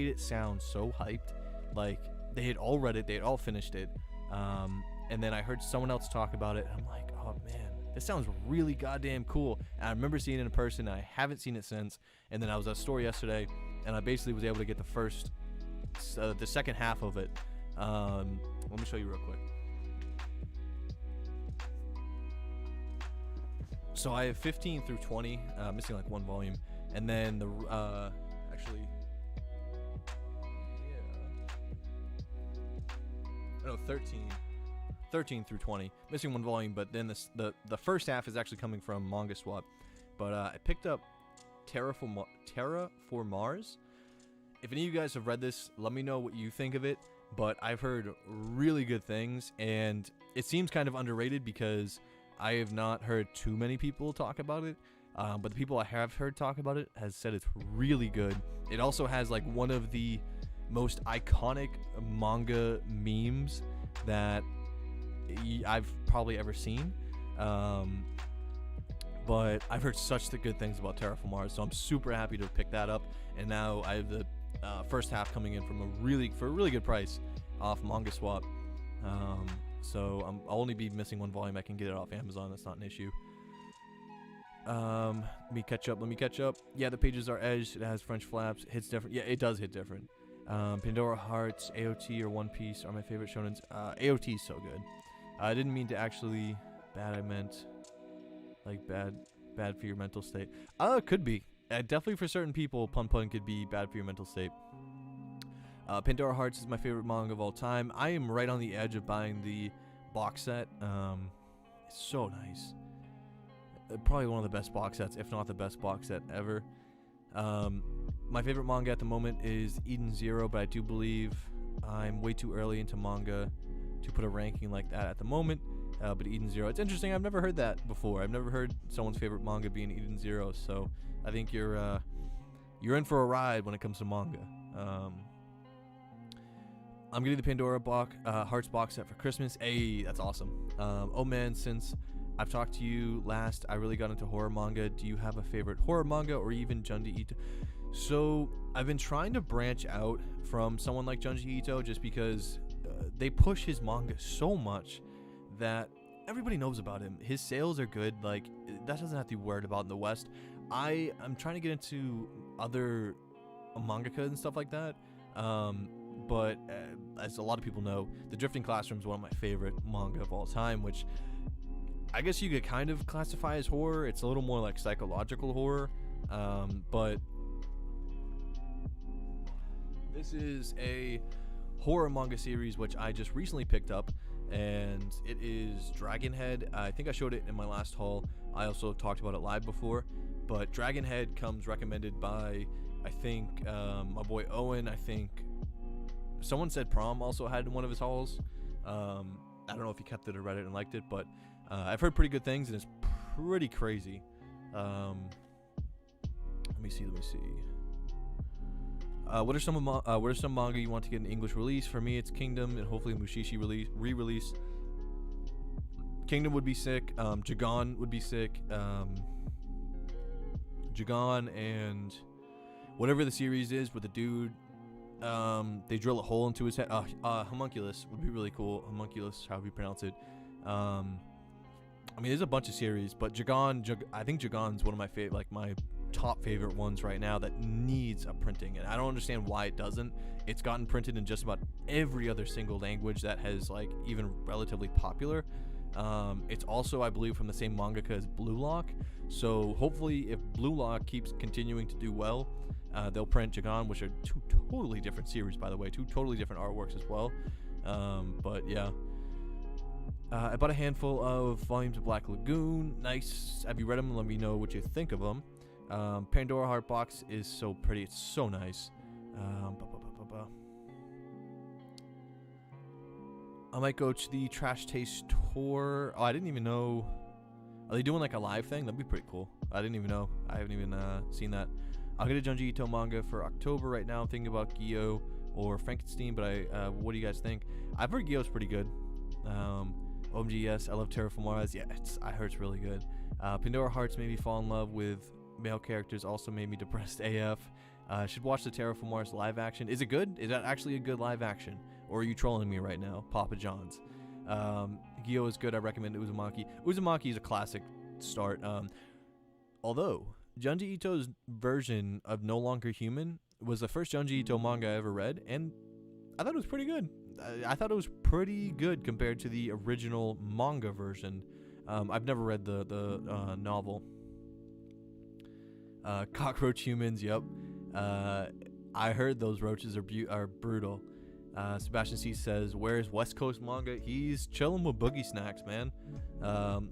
it sound so hyped, like they had all read it, they had all finished it. And then I heard someone else talk about it, and I'm like, oh man, this sounds really goddamn cool. And I remember seeing it in person, and I haven't seen it since. And then I was at a store yesterday, and I basically was able to get the second half of it. Let me show you real quick. So I have 15 through 20, missing like 1 volume, and then the actually, yeah, no, 13 through 20, missing 1 volume, but then the first half is actually coming from Manga Swap. But I picked up Terra for Mars. If any of you guys have read this, let me know what you think of it. But I've heard really good things, and it seems kind of underrated because I have not heard too many people talk about it. But the people I have heard talk about it has said it's really good. It also has like one of the most iconic manga memes that I've probably ever seen. But I've heard such good things about Terraform Mars, so I'm super happy to pick that up. And now I have the first half coming in for a really good price off Manga Swap. So I'll only be missing 1 volume. I can get it off Amazon. That's not an issue. Let me catch up. Yeah, the pages are edged. It has French flaps. Hits different. Yeah, it does hit different. Pandora Hearts, AOT, or One Piece are my favorite shonens. AOT is so good. I didn't mean to actually bad. I meant like bad for your mental state. It could be. Definitely for certain people, Pun Pun could be bad for your mental state. Pandora Hearts is my favorite manga of all time. I am right on the edge of buying the box set. It's so nice. Probably one of the best box sets, if not the best box set ever. My favorite manga at the moment is Eden Zero, but I do believe I'm way too early into manga to put a ranking like that at the moment. But Eden Zero, it's interesting. I've never heard that before. I've never heard someone's favorite manga being Eden Zero, so I think you're in for a ride when it comes to manga. I'm getting the Pandora Hearts box set for Christmas. Hey, that's awesome. Oh man, since I've talked to you last, I really got into horror manga. Do you have a favorite horror manga or even Junji Ito? So I've been trying to branch out from someone like Junji Ito just because they push his manga so much that everybody knows about him. His sales are good. Like, that doesn't have to be worried about in the West. I'm trying to get into other mangaka and stuff like that. But as a lot of people know, The Drifting Classroom is one of my favorite manga of all time, which I guess you could kind of classify as horror. It's a little more like psychological horror. But this is a horror manga series which I just recently picked up, and it is Dragon Head. I think I showed it in my last haul. I also talked about it live before, but Dragon Head comes recommended by, I think, my boy Owen. I think someone said Prom also had one of his hauls. I don't know if he kept it or read it and liked it, but I've heard pretty good things, and it's pretty crazy. Let me see. What are some manga you want to get an English release? For me, it's Kingdom and hopefully Mushishi re-release. Kingdom would be sick. Jagan would be sick. Jagan and whatever the series is with the dude, they drill a hole into his head. Homunculus would be really cool. Homunculus, however you pronounce it. I mean, there's a bunch of series, but I think Jagan's one of my my top favorite ones right now that needs a printing, and I don't understand why it doesn't. It's gotten printed in just about every other single language that has like even relatively popular. It's also, I believe, from the same mangaka as Blue Lock, so hopefully if Blue Lock keeps continuing to do well, they'll print Jagan, which are two totally different series, by the way, two totally different artworks as well. But yeah, I bought a handful of volumes of Black Lagoon. Nice. Have you read them? Let me know what you think of them. Pandora Heart Box is so pretty. It's so nice. I might go to the Trash Taste tour. Oh, I didn't even know. Are they doing like a live thing? That'd be pretty cool. I didn't even know. I haven't even seen that. I'll get a Junji Ito manga for October. Right now I'm thinking about Gyo or Frankenstein, but what do you guys think? I've heard Gyo's pretty good. OMG, yes, I love Terraform Mars. Yeah, I heard it's really good. Pandora Hearts made me fall in love with male characters, also made me depressed AF. Should watch the Terraform Mars live action. Is it good? Is that actually a good live action? Or are you trolling me right now, Papa John's? Gyo is good. I recommend Uzumaki. Uzumaki is a classic start. Although, Junji Ito's version of No Longer Human was the first Junji Ito manga I ever read, and I thought it was pretty good. I thought it was pretty good compared to the original manga version. I've never read the novel. Cockroach humans, yep. I heard those roaches are brutal. Sebastian C says, where's West Coast Manga? He's chilling with Boogie Snacks, man.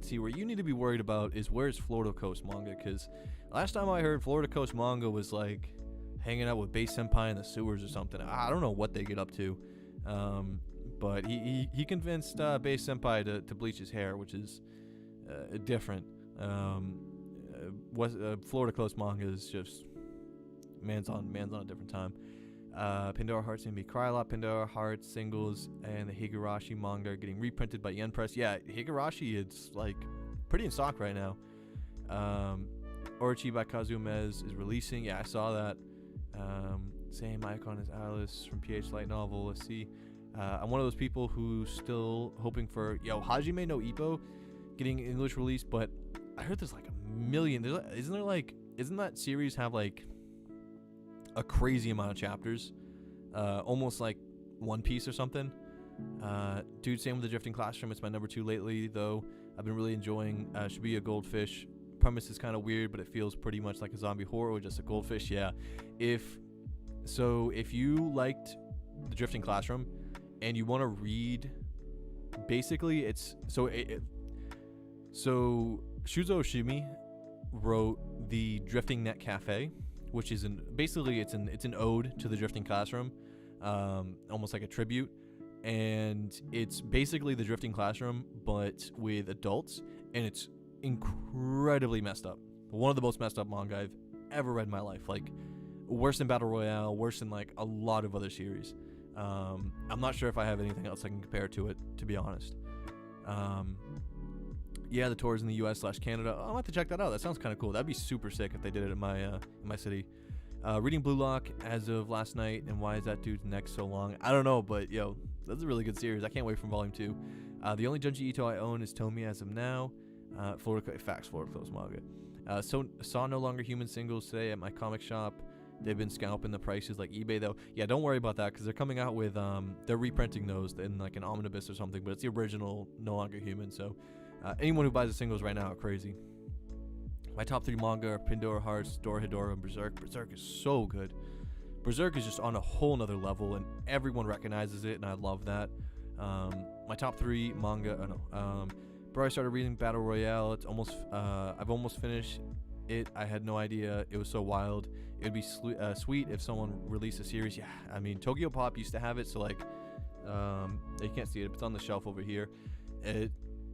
See, where you need to be worried about is where's Florida Coast Manga, because last time I heard Florida Coast Manga was like hanging out with Base Senpai in the sewers or something. I don't know what they get up to. But he convinced Base Senpai to bleach his hair, which is different. Florida Coast Manga is just man's on a different time. Pandora Hearts gonna be Cry a Lot. Pandora Hearts singles and the Higurashi manga are getting reprinted by Yen Press. Yeah, Higurashi, it's like pretty in stock right now. Orochi by Kazumez is releasing. Yeah, I saw that. Same icon as Alice from PH Light Novel. Let's see. I'm one of those people who's still hoping for Hajime no Ippo getting English release, but I heard there's like a million. Isn't that series have like a crazy amount of chapters, almost like One Piece or something? Dude, same with The Drifting Classroom. It's my number 2 lately, though. I've been really enjoying Should Be a Goldfish. Premise is kind of weird, but it feels pretty much like a zombie horror with just a goldfish. Yeah, if you liked The Drifting Classroom and you want to read, basically it's so Shuzo Oshimi wrote The Drifting Net Cafe, which is it's an ode to The Drifting Classroom, almost like a tribute, and it's basically The Drifting Classroom but with adults, and it's incredibly messed up. One of the most messed up manga I've ever read in my life. Like worse than Battle Royale, worse than like a lot of other series. I'm not sure if I have anything else I can compare to it, to be honest. Yeah, the tour is in the US/Canada. I'll have to check that out. That sounds kind of cool. That'd be super sick if they did it in my city. Reading Blue Lock as of last night, and why is that dude's neck so long? I don't know, but yo, that's a really good series. I can't wait for Volume 2. The only Junji Ito I own is Tomy as of now. Florida EastCoastManga. Saw No Longer Human singles today at my comic shop. They've been scalping the prices like eBay though. Yeah, don't worry about that because they're coming out with they're reprinting those in like an omnibus or something, but it's the original No Longer Human. So anyone who buys the singles right now are crazy. My top 3 manga are Pandora Hearts, Dorohedoro, and Berserk. Berserk is so good. Berserk is just on a whole nother level, and everyone recognizes it, and I love that. My top 3 manga. Before I started reading Battle Royale, it's almost I've almost finished it. I had no idea it was so wild. It would be sweet if someone released a series. Yeah, I mean Tokyo Pop used to have it, so like you can't see it, but it's on the shelf over here. It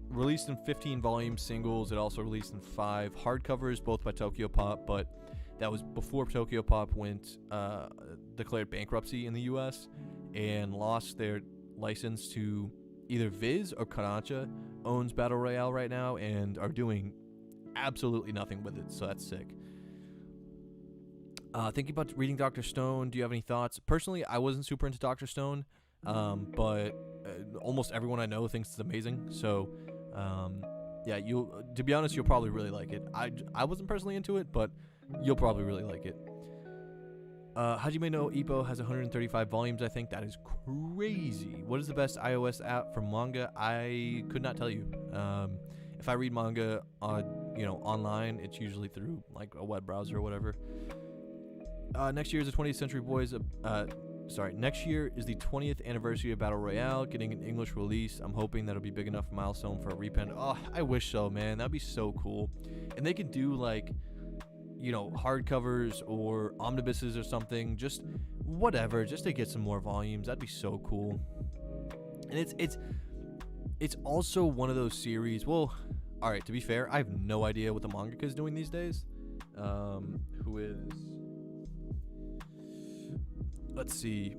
released in 15 volume singles. It also released in 5 hardcovers, both by Tokyo Pop, but that was before Tokyo Pop went declared bankruptcy in the US and lost their license to either Viz or Kodansha. Owns Battle Royale right now and are doing absolutely nothing with it, so that's sick. Thinking about reading Dr. Stone, do you have any thoughts? Personally, I wasn't super into Dr. Stone, but almost everyone I know thinks it's amazing, so yeah, to be honest, you'll probably really like it. I wasn't personally into it, but you'll probably really like it. Hajime no Ippo has 135 volumes, I think. That is crazy. What is the best iOS app for manga? I could not tell you. If I read manga online, it's usually through like a web browser or whatever. Next year is the 20th Century Boys. Next year is the 20th anniversary of Battle Royale, getting an English release. I'm hoping that'll be big enough milestone for a reprint. Oh, I wish so, man. That'd be so cool. And they could do like, hardcovers or omnibuses or something, just whatever, just to get some more volumes. That'd be so cool. And it's also one of those series. Well, all right, to be fair, I have no idea what the mangaka is doing these days. Who is, let's see,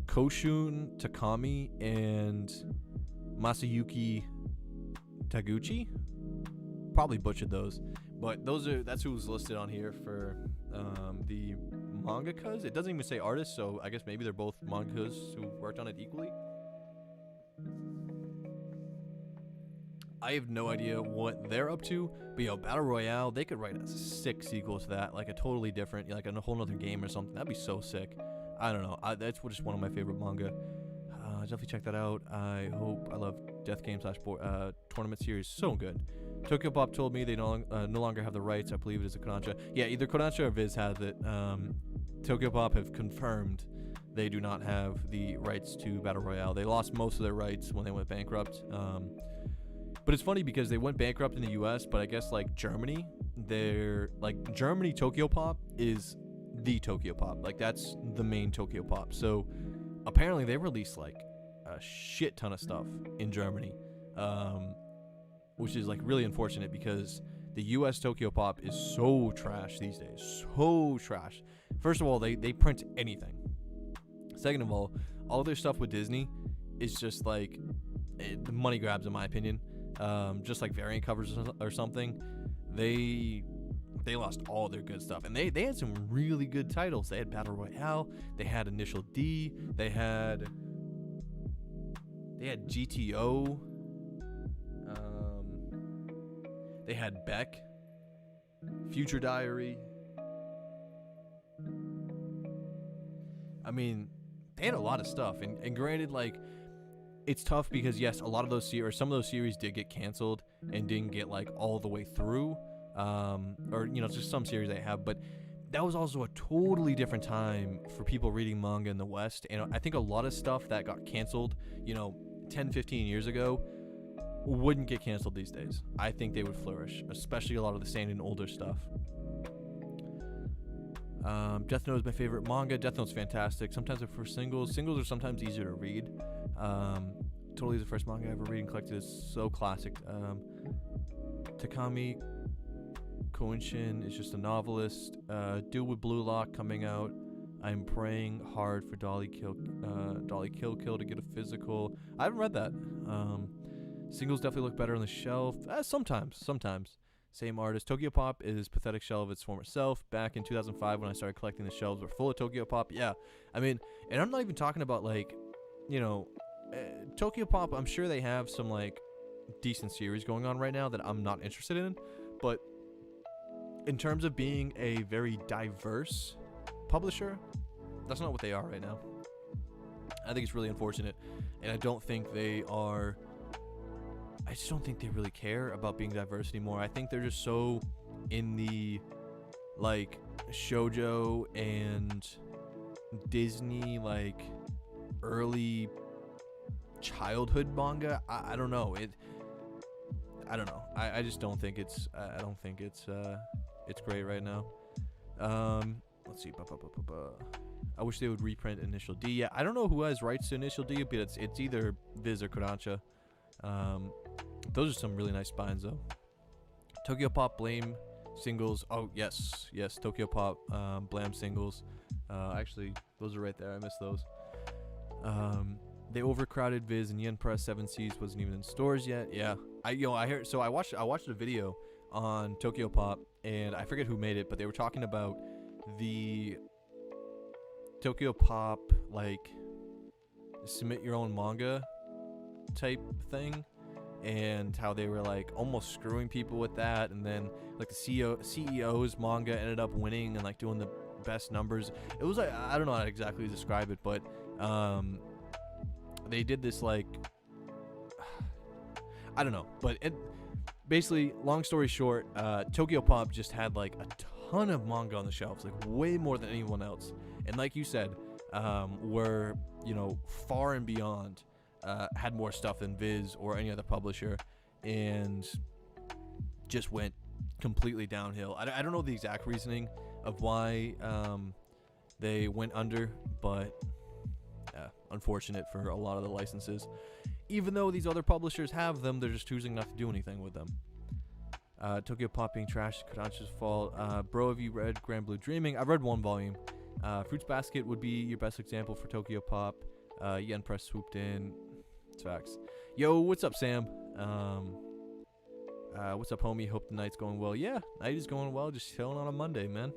Koshun Takami and Masayuki Taguchi. Probably butchered those. But that's who's listed on here for the mangakas. It doesn't even say artists, so I guess maybe they're both mangakas who worked on it equally. I have no idea what they're up to, but Battle Royale, they could write a sick sequel to that, like a totally different, like a whole nother game or something. That'd be so sick. I don't know. That's just one of my favorite manga. Definitely check that out. I love Death Game / tournament series. So good. Tokyo Pop told me they no longer have the rights. I believe it is a Kodansha. Yeah, either Kodansha or Viz has it. Tokyo Pop have confirmed they do not have the rights to Battle Royale. They lost most of their rights when they went bankrupt. But it's funny because they went bankrupt in the US, but I guess like Germany, Germany Tokyo Pop is the Tokyo Pop. Like that's the main Tokyo Pop. So apparently they released like a shit ton of stuff in Germany. Which is like really unfortunate because the US Tokyo Pop is so trash these days. So trash. First of all, they print anything. Second of all their stuff with Disney is just like the money grabs in my opinion. Just like variant covers or something. They lost all their good stuff. And they had some really good titles. They had Battle Royale, they had Initial D, they had GTO. They had Beck, Future Diary. I mean, they had a lot of stuff. And granted, like, it's tough because, yes, a lot of those some of those series did get canceled and didn't get, like, all the way through. Or, just some series they have. But that was also a totally different time for people reading manga in the West. And I think a lot of stuff that got canceled, 10, 15 years ago, wouldn't get canceled these days. I think they would flourish, especially a lot of the standing older stuff. Death Note is my favorite manga. Death Note's fantastic. Sometimes I prefer singles. Singles are sometimes easier to read. Totally is the first manga I ever read and collected. It's so classic. Takami Koinshin is just a novelist. Dude with Blue Lock coming out. I'm praying hard for Dolly Kill to get a physical. I haven't read that. Singles definitely look better on the shelf. Sometimes. Same artist. Tokyo Pop is pathetic shell of its former self. Back in 2005 when I started collecting, the shelves were full of Tokyo Pop. Yeah, I mean, and I'm not even talking about like, you know, Tokyo Pop. I'm sure they have some like decent series going on right now that I'm not interested in, but in terms of being a very diverse publisher, that's not what they are right now. I think it's really unfortunate, and I don't think they are. I just don't think they really care about being diverse anymore. I think they're just so in the like shoujo and Disney like early childhood manga. I don't know. I don't know. I just don't think it's it's great right now. Let's see. I wish they would reprint Initial D. Yeah, I don't know who has rights to Initial D, but it's either Viz or Kodansha. Those are some really nice spines though. Tokyo Pop Blame singles. Oh yes, Tokyo Pop Blam singles. Actually, those are right there. I missed those. They overcrowded Viz and Yen Press 7 Seas wasn't even in stores yet. Yeah, I heard. So I watched a video on Tokyo Pop, and I forget who made it, but they were talking about the Tokyo Pop like submit your own manga type thing, and how they were like almost screwing people with that, and then like the CEO's manga ended up winning and like doing the best numbers. It was like, I don't know how to exactly describe it, but they did this like I don't know, but it basically, long story short, Tokyo Pop just had like a ton of manga on the shelves, like way more than anyone else, and like you said, were, you know, far and beyond had more stuff than Viz or any other publisher, and just went completely downhill. I don't know the exact reasoning of why they went under, but unfortunate for a lot of the licenses. Even though these other publishers have them, they're just choosing not to do anything with them. Tokyo Pop being trashed, Kodansha's fault. Bro, have you read Grand Blue Dreaming? I've read one volume. Fruits Basket would be your best example for Tokyo Pop. Yen Press swooped in. It's facts. Yo, what's up, Sam? What's up, homie? Hope the night's going well. Yeah, night is going well. Just chilling on a Monday, man.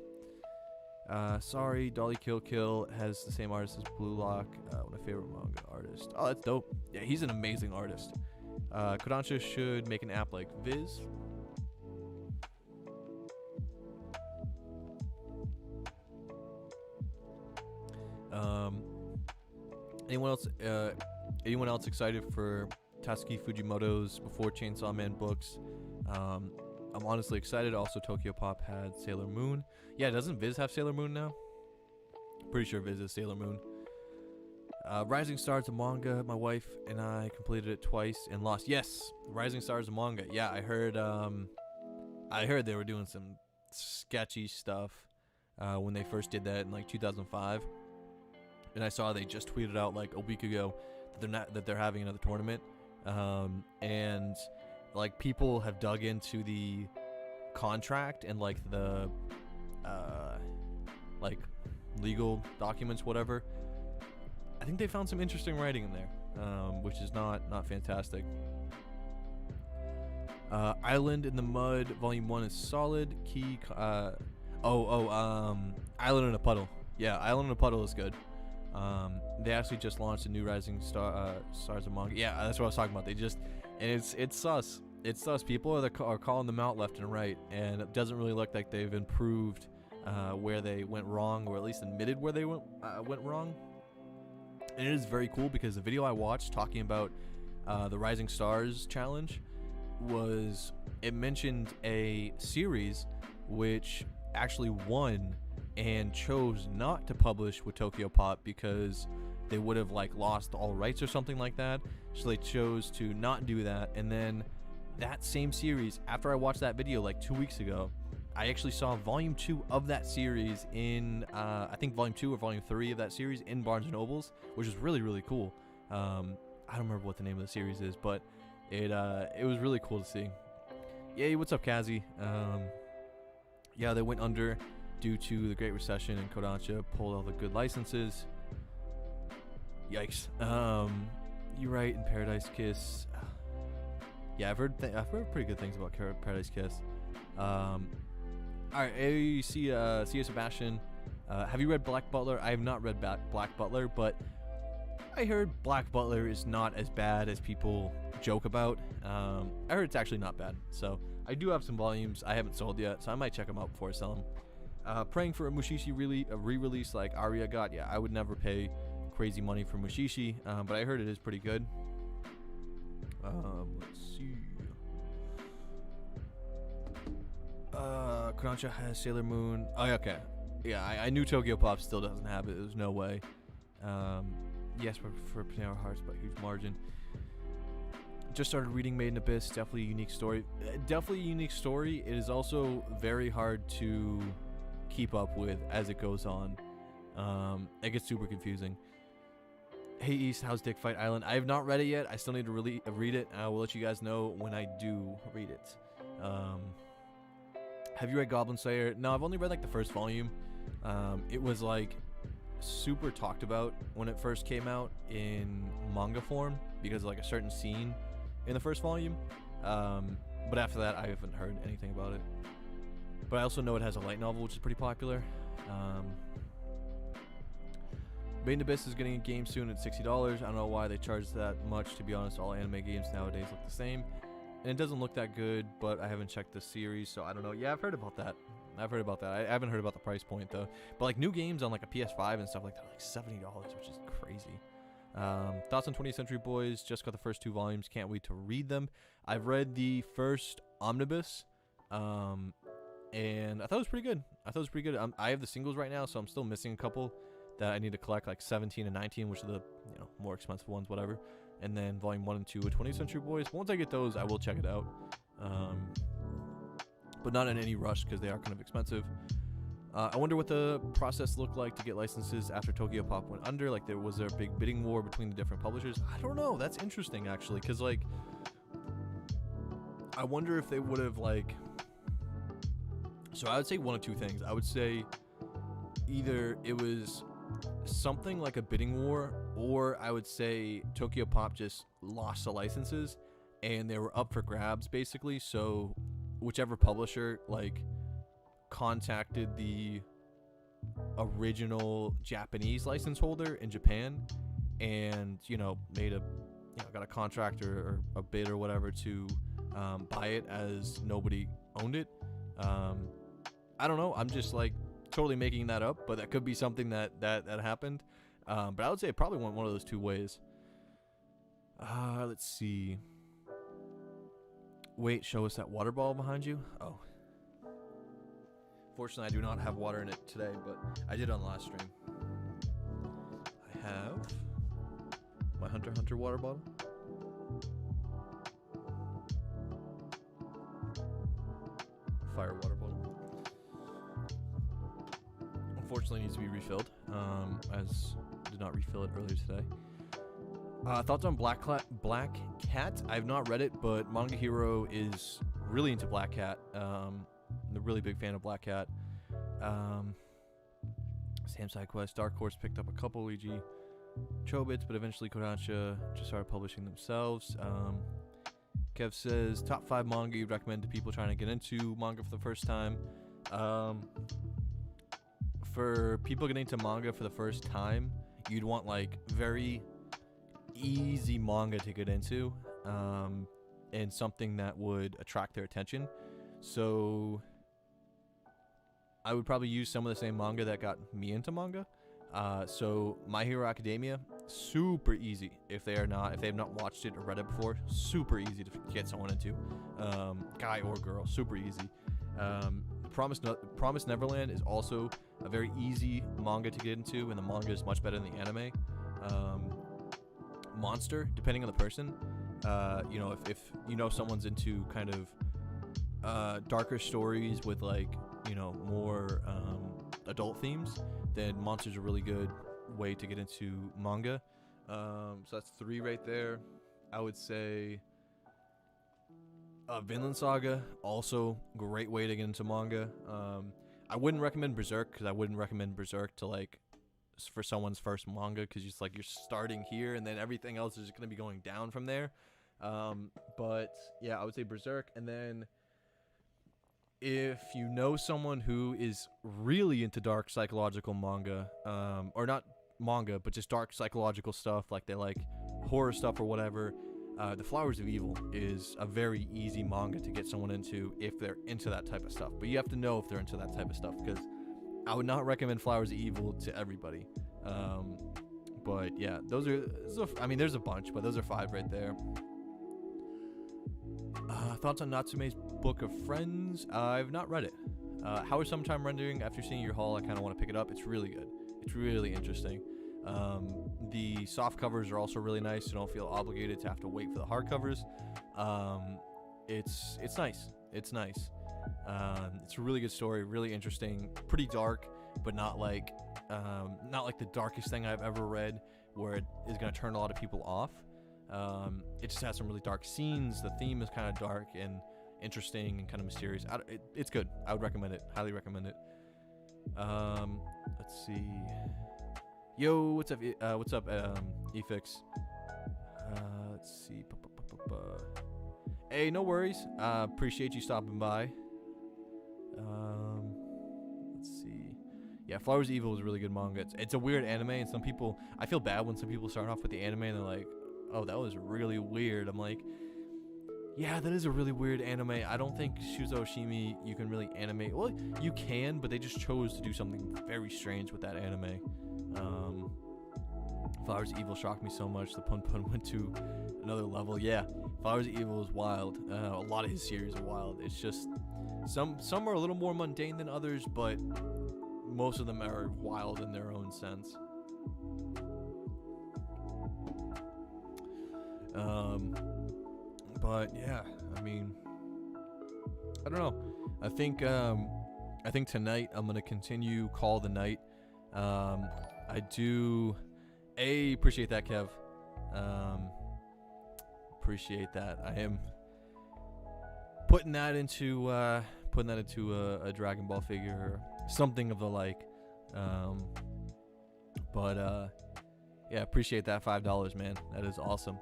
Sorry, Dolly Kill Kill has the same artist as Blue Lock, one of my favorite manga artists. Oh, that's dope. Yeah, he's an amazing artist. Kodansha should make an app like Viz. Anyone else excited for Tatsuki Fujimoto's Before Chainsaw Man books? I'm honestly excited. Also, Tokyo Pop had Sailor Moon. Yeah, doesn't Viz have Sailor Moon now? Pretty sure Viz is Sailor Moon. Rising Stars, a manga. My wife and I completed it twice and lost. Yes, Rising Stars, a manga. Yeah, I heard they were doing some sketchy stuff when they first did that in like 2005. And I saw they just tweeted out like a week ago that they're having another tournament. And like people have dug into the contract and like the like legal documents, whatever. I think they found some interesting writing in there, which is not fantastic. Island in the Mud Volume 1 is solid. Island in a Puddle. Yeah, Island in a Puddle is good. They actually just launched a new Rising Stars of manga. Yeah, that's what I was talking about. It's sus. It's sus. People are calling them out left and right, and it doesn't really look like they've improved where they went wrong, or at least admitted where they went wrong. And it is very cool because the video I watched talking about the Rising Stars challenge it mentioned a series which actually won and chose not to publish with Tokyo Pop because they would have like lost all rights or something like that. So they chose to not do that. And then that same series, after I watched that video like 2 weeks ago, I actually saw Volume 2 of that series in, I think Volume 2 or Volume 3 of that series in Barnes & Nobles, which is really, really cool. I don't remember what the name of the series is, but it was really cool to see. Yay, what's up, Kazi? Yeah, they went under due to the Great Recession, and Kodansha pulled all the good licenses. Yikes. You're right, in Paradise Kiss. Yeah, I've heard pretty good things about Paradise Kiss. All right, hey, see you, Sebastian. Have you read Black Butler? I have not read Black Butler, but I heard Black Butler is not as bad as people joke about. I heard it's actually not bad. So I do have some volumes I haven't sold yet, so I might check them out before I sell them. Praying for a Mushishi re-release like Arya got. Yeah, I would never pay crazy money for Mushishi, but I heard it is pretty good. Let's see. Kodansha has Sailor Moon. Oh, okay. Yeah, I knew Tokyo Pop still doesn't have it. There's no way. Yes, for Panera Hearts, but huge margin. Just started reading Made in Abyss. Definitely a unique story. Definitely a unique story. It is also very hard to keep up with as it goes on. It gets super confusing. Hey East, how's Dick Fight Island? I have not read it yet. I still need to read it. I will let you guys know when I do read it. Have you read Goblin Slayer? No, I've only read like the first volume. It was like super talked about when it first came out in manga form because of like a certain scene in the first volume. But after that, I haven't heard anything about it. But I also know it has a light novel, which is pretty popular. Made in Abyss is getting a game soon at $60. I don't know why they charge that much. To be honest, all anime games nowadays look the same. And it doesn't look that good, but I haven't checked the series, so I don't know. Yeah, I've heard about that. I haven't heard about the price point, though. But, like, new games on, like, a PS5 and stuff like that are, like, $70, which is crazy. Thoughts on 20th Century Boys? Just got the first 2 volumes. Can't wait to read them. I've read the first omnibus, and I thought it was pretty good. I have the singles right now, so I'm still missing a couple that I need to collect, like 17 and 19, which are the more expensive ones, whatever. And then volume 1 and 2 of 20th Century Boys. Once I get those, I will check it out. But not in any rush because they are kind of expensive. I wonder what the process looked like to get licenses after Tokyo Pop went under. Like, was there a big bidding war between the different publishers? I don't know. That's interesting, actually, because, like, I wonder if they would have, like... So I would say one of two things. I would say either it was something like a bidding war, or I would say Tokyo Pop just lost the licenses and they were up for grabs, basically. So whichever publisher, like, contacted the original Japanese license holder in Japan and made got a contract or a bid or whatever to buy it as nobody owned it. I don't know, I'm just like totally making that up, but that could be something that happened. But I would say it probably went one of those two ways. Let's see. Wait, show us that water ball behind you. Oh, fortunately, I do not have water in it today, but I did on the last stream. I have my Hunter x Hunter water bottle. Fire water bottle. Unfortunately, needs to be refilled, as I did not refill it earlier today. Thoughts on Black Cat? I have not read it, but Manga Hero is really into Black Cat. I'm a really big fan of Black Cat. Sam Side Quest, Dark Horse picked up a couple E.G. Chobits, but eventually Kodansha just started publishing themselves. Kev says, top 5 manga you'd recommend to people trying to get into manga for the first time. For people getting into manga for the first time, you'd want like very easy manga to get into, and something that would attract their attention. So I would probably use some of the same manga that got me into manga. So My Hero Academia, super easy if they have not watched it or read it before. Super easy to get someone into, guy or girl, super easy. Promised Neverland is also a very easy manga to get into, and the manga is much better than the anime. Monster, depending on the person, if someone's into kind of darker stories with like more adult themes, then Monster's a really good way to get into manga. So that's 3 right there. I would say Vinland Saga, also great way to get into manga. I wouldn't recommend Berserk, because I wouldn't recommend Berserk to like for someone's first manga, because you're starting here and then everything else is going to be going down from there. But yeah, I would say Berserk. And then if you know someone who is really into dark psychological manga, or not manga, but just dark psychological stuff, like they like horror stuff or whatever, The Flowers of Evil is a very easy manga to get someone into if they're into that type of stuff. But you have to know if they're into that type of stuff, because I would not recommend Flowers of Evil to everybody. But yeah, I mean, there's a bunch, but those are 5 right there. Thoughts on Natsume's Book of Friends? I've not read it. How is Sometime rendering? After seeing your haul, I kind of want to pick it up. It's really good. It's really interesting. The soft covers are also really nice. You don't feel obligated to have to wait for the hard covers. It's nice. It's nice. It's a really good story, really interesting, pretty dark, but not like the darkest thing I've ever read, where it is going to turn a lot of people off. It just has some really dark scenes. The theme is kind of dark and interesting and kind of mysterious. It's good. I would recommend it. Highly recommend it. Let's see. Yo, what's up? Efix. Let's see. Hey, no worries. Appreciate you stopping by. Let's see. Yeah, Flowers of Evil is a really good manga. It's a weird anime, and I feel bad when some people start off with the anime and they're like, oh, that was really weird. I'm like, yeah, that is a really weird anime. I don't think Shuzo Oshimi you can really animate. Well, you can, but they just chose to do something very strange with that anime. Flowers of Evil shocked me so much. The Pun Pun went to another level. Yeah, Flowers of Evil is wild. A lot of his series are wild. It's just some are a little more mundane than others, but most of them are wild in their own sense. But yeah, I mean, I don't know. I think tonight I'm gonna continue Call the Night. I do. Appreciate that, Kev. Appreciate that. I am putting that into a Dragon Ball figure or something of the like. But yeah, appreciate that $5, man. That is awesome.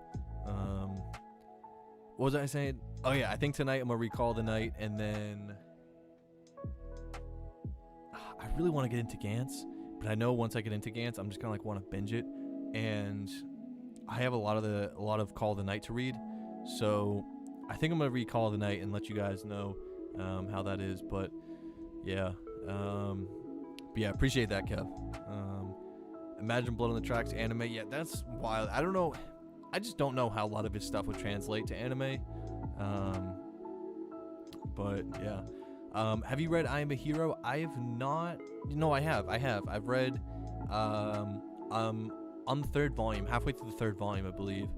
What was I saying? Oh yeah, I think tonight I'm gonna recall the night, and then I really want to get into Gantz, but I know once I get into Gantz, I'm just gonna like want to binge it, and I have a lot of Call the Night to read, so I think I'm gonna read Call the Night and let you guys know how that is. But yeah, appreciate that, Kev. Imagine Blood on the Tracks anime. Yeah, that's wild. I don't know. I just don't know how a lot of his stuff would translate to anime. But yeah. Have you read I Am a Hero? I have not. No, I have. I've read on the 3rd volume, halfway through the 3rd volume, I believe.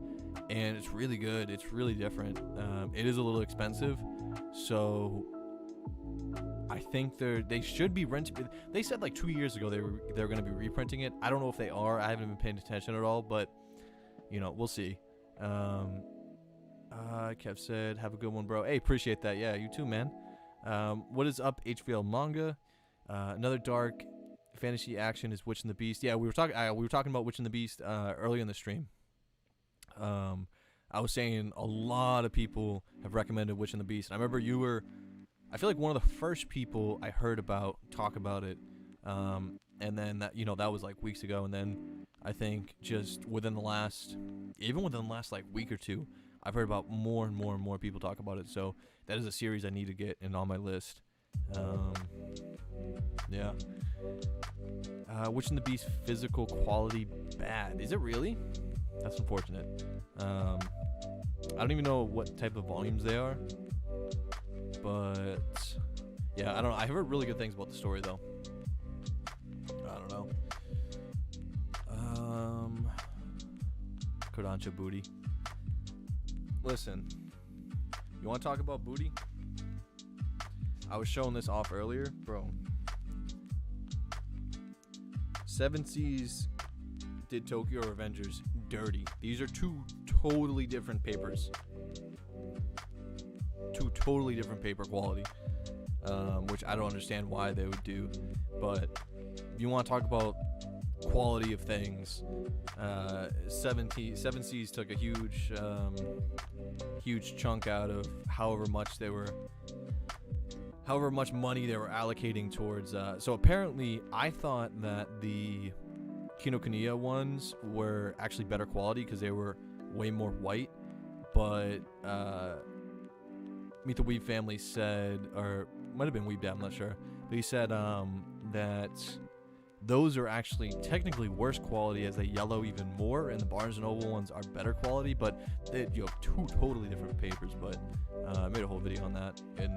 And it's really good. It's really different. It is a little expensive. So I think they should be rented. They said like 2 years ago they were going to be reprinting it. I don't know if they are. I haven't been paying attention at all, but you know, we'll see. Kev said, have a good one, bro. Hey, appreciate that. Yeah, you too, man. What is up, HVL Manga? Another dark fantasy action is Witch and the Beast. Yeah, we were talking about Witch and the Beast earlier in the stream. I was saying a lot of people have recommended Witch and the Beast. And I remember you were, I feel like one of the first people I heard about talk about it. And then that was like weeks ago, and then I think just within the last like week or two, I've heard about more and more and more people talk about it. So that is a series I need to get in on my list. Yeah. Witch and the Beast physical quality bad. Is it really? That's unfortunate. I don't even know what type of volumes they are, but yeah, I don't know. I heard really good things about the story though. I don't know. Kodansha booty. Listen, you want to talk about booty? I was showing this off earlier, bro. Seven Seas did Tokyo Revengers dirty. These are two totally different papers. Two totally different paper quality, which I don't understand why they would do. But if you want to talk about quality of things, Seven Seas took a huge huge chunk out of however much money they were allocating towards. So apparently, I thought that the Kinokuniya ones were actually better quality because they were way more white. But Meet the Weeb family said, or might have been Weeb Dad, I'm not sure, but he said that those are actually technically worse quality as they yellow even more, and the Barnes & Noble ones are better quality, but you have two totally different papers. But I made a whole video on that, in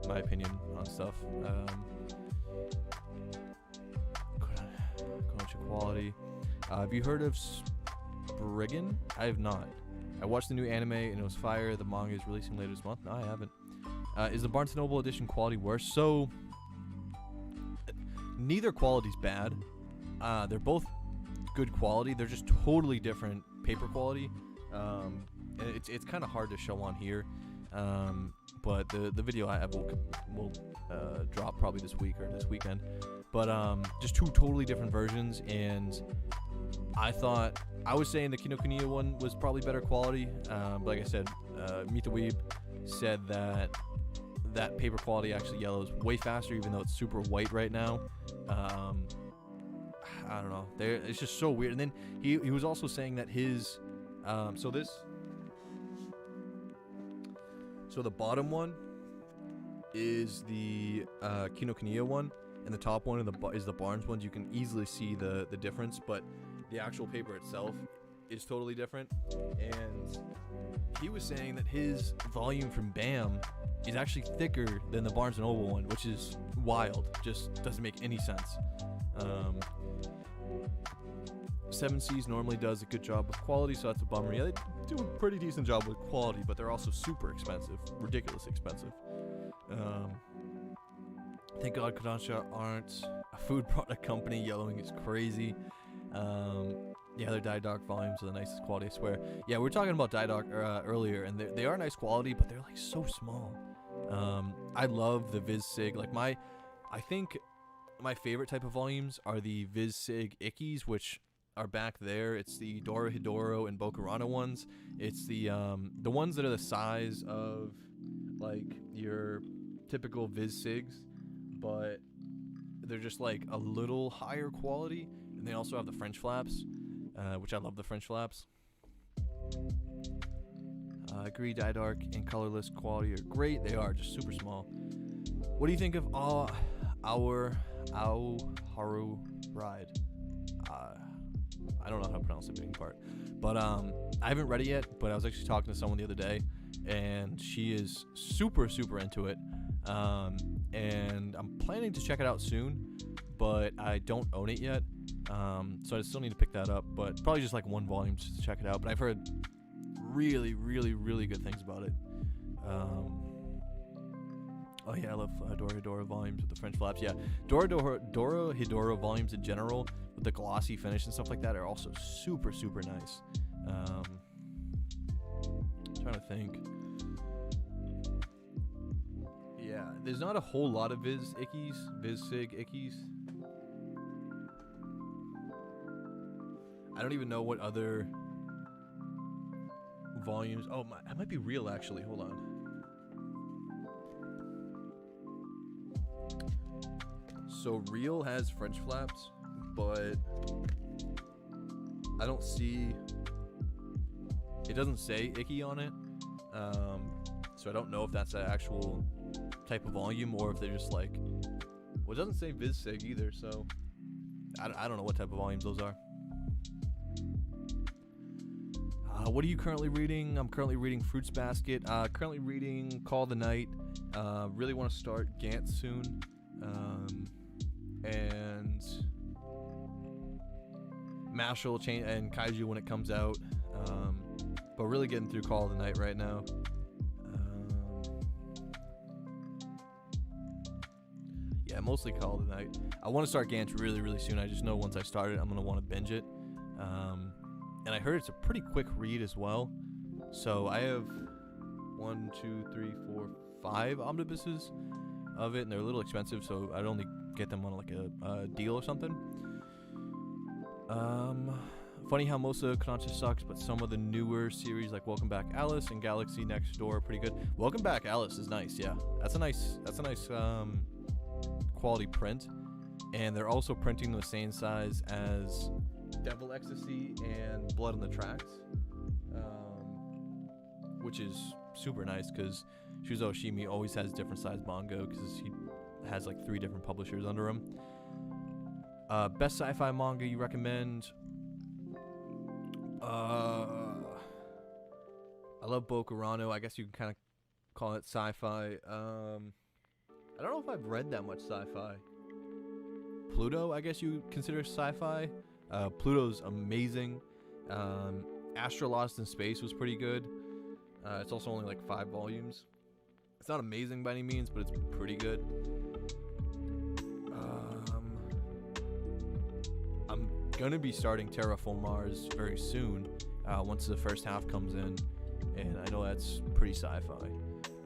my opinion, on stuff. Quality. Have you heard of Spriggan? I have not. I watched the new anime and it was fire. The manga is releasing later this month. No, I haven't. Is the Barnes & Noble edition quality worse? So, neither quality's bad. They're both good quality. They're just totally different paper quality. And it's kind of hard to show on here. But the video I have will drop probably this week or this weekend. But just two totally different versions, and I was saying the Kinokuniya one was probably better quality. But like I said, Meet the Weeb said that paper quality actually yellows way faster, even though it's super white right now. I don't know. It's just so weird. And then he was also saying that his so the bottom one is the Kinokuniya one, and the top one is the Barnes ones. You can easily see the difference, but the actual paper itself is totally different. And he was saying that his volume from BAM is actually thicker than the Barnes & Noble one, which is wild. Just doesn't make any sense. 7Cs normally does a good job with quality, so that's a bummer. Yeah, they do a pretty decent job with quality, but they're also super expensive, ridiculously expensive. Thank God Kodansha aren't a food product company. Yellowing is crazy. Yeah, their Didoc volumes are the nicest quality, I swear. Yeah, we were talking about Didoc earlier, and they are nice quality, but they're like so small. I love the VizSig. Like I think my favorite type of volumes are the VizSig Ickies, which are back there. It's the Dorohedoro and Bokurana ones. It's the ones that are the size of like your typical VizSigs, but they're just like a little higher quality. And they also have the French flaps, which I love the French flaps. I agree, Didark and colorless quality are great. They are just super small. What do you think of our Haru Ride? I don't know how to pronounce the beginning part, but I haven't read it yet. But I was actually talking to someone the other day, and she is super into it. And I'm planning to check it out soon, but I don't own it yet. So I still need to pick that up, but probably just like one volume just to check it out. But I've heard really good things about it. Oh yeah, I love Dorohedoro volumes with the French flaps. Yeah, Dorohedoro volumes in general with the glossy finish and stuff like that are also super nice. Trying to think. Yeah, there's not a whole lot of VizSig Ickies. I don't even know what other volumes. Oh, that might be real actually. Hold on. So Real has French flaps, but I don't see. It doesn't say Icky on it, so I don't know if that's an actual type of volume or if they're just like. Well, it doesn't say VizSig either, so I don't know what type of volumes those are. What are you currently reading? I'm currently reading Fruits Basket. Currently reading Call of the Night. Really want to start Gantz soon. And Mashal and Kaiju when it comes out. But really getting through Call of the Night right now. Yeah, mostly Call of the Night. I want to start Gantz really soon. I just know once I start it, I'm going to want to binge it. And I heard it's a pretty quick read as well. So I have 1, 2, 3, 4, 5 omnibuses of it, and they're a little expensive, so I'd only get them on like a deal or something. Funny how most of Kodansha sucks, but some of the newer series like Welcome Back Alice and Galaxy Next Door are pretty good. Welcome Back Alice is nice, yeah. That's a nice quality print. And they're also printing the same size as Devil Ecstasy and Blood on the Tracks, which is super nice because Shuzo Oshimi always has different size manga because he has like 3 different publishers under him. Best sci-fi manga you recommend? I love Bokurano. I guess you can kind of call it sci-fi. I don't know if I've read that much sci-fi. Pluto, I guess you consider sci-fi. Pluto's amazing. Astro Lost in Space was pretty good. It's also only like 5 volumes. It's not amazing by any means, but it's pretty good. I'm gonna be starting Terraform Mars very soon, once the first half comes in, and I know that's pretty sci-fi,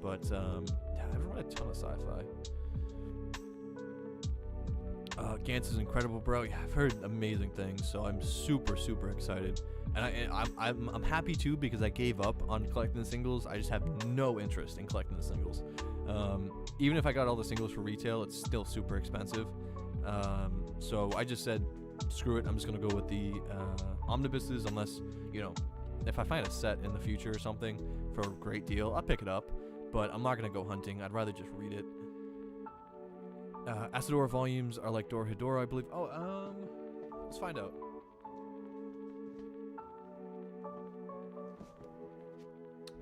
but I haven't read a ton of sci-fi. Gantz is incredible, bro. Yeah, I've heard amazing things, so I'm super excited, and I'm happy too because I gave up on collecting the singles. I just have no interest in collecting the singles. Even if I got all the singles for retail, it's still super expensive. So I just said, screw it. I'm just gonna go with the omnibuses, unless if I find a set in the future or something for a great deal, I'll pick it up. But I'm not gonna go hunting. I'd rather just read it. Asadora volumes are like Dorohedoro, I believe. Oh, let's find out.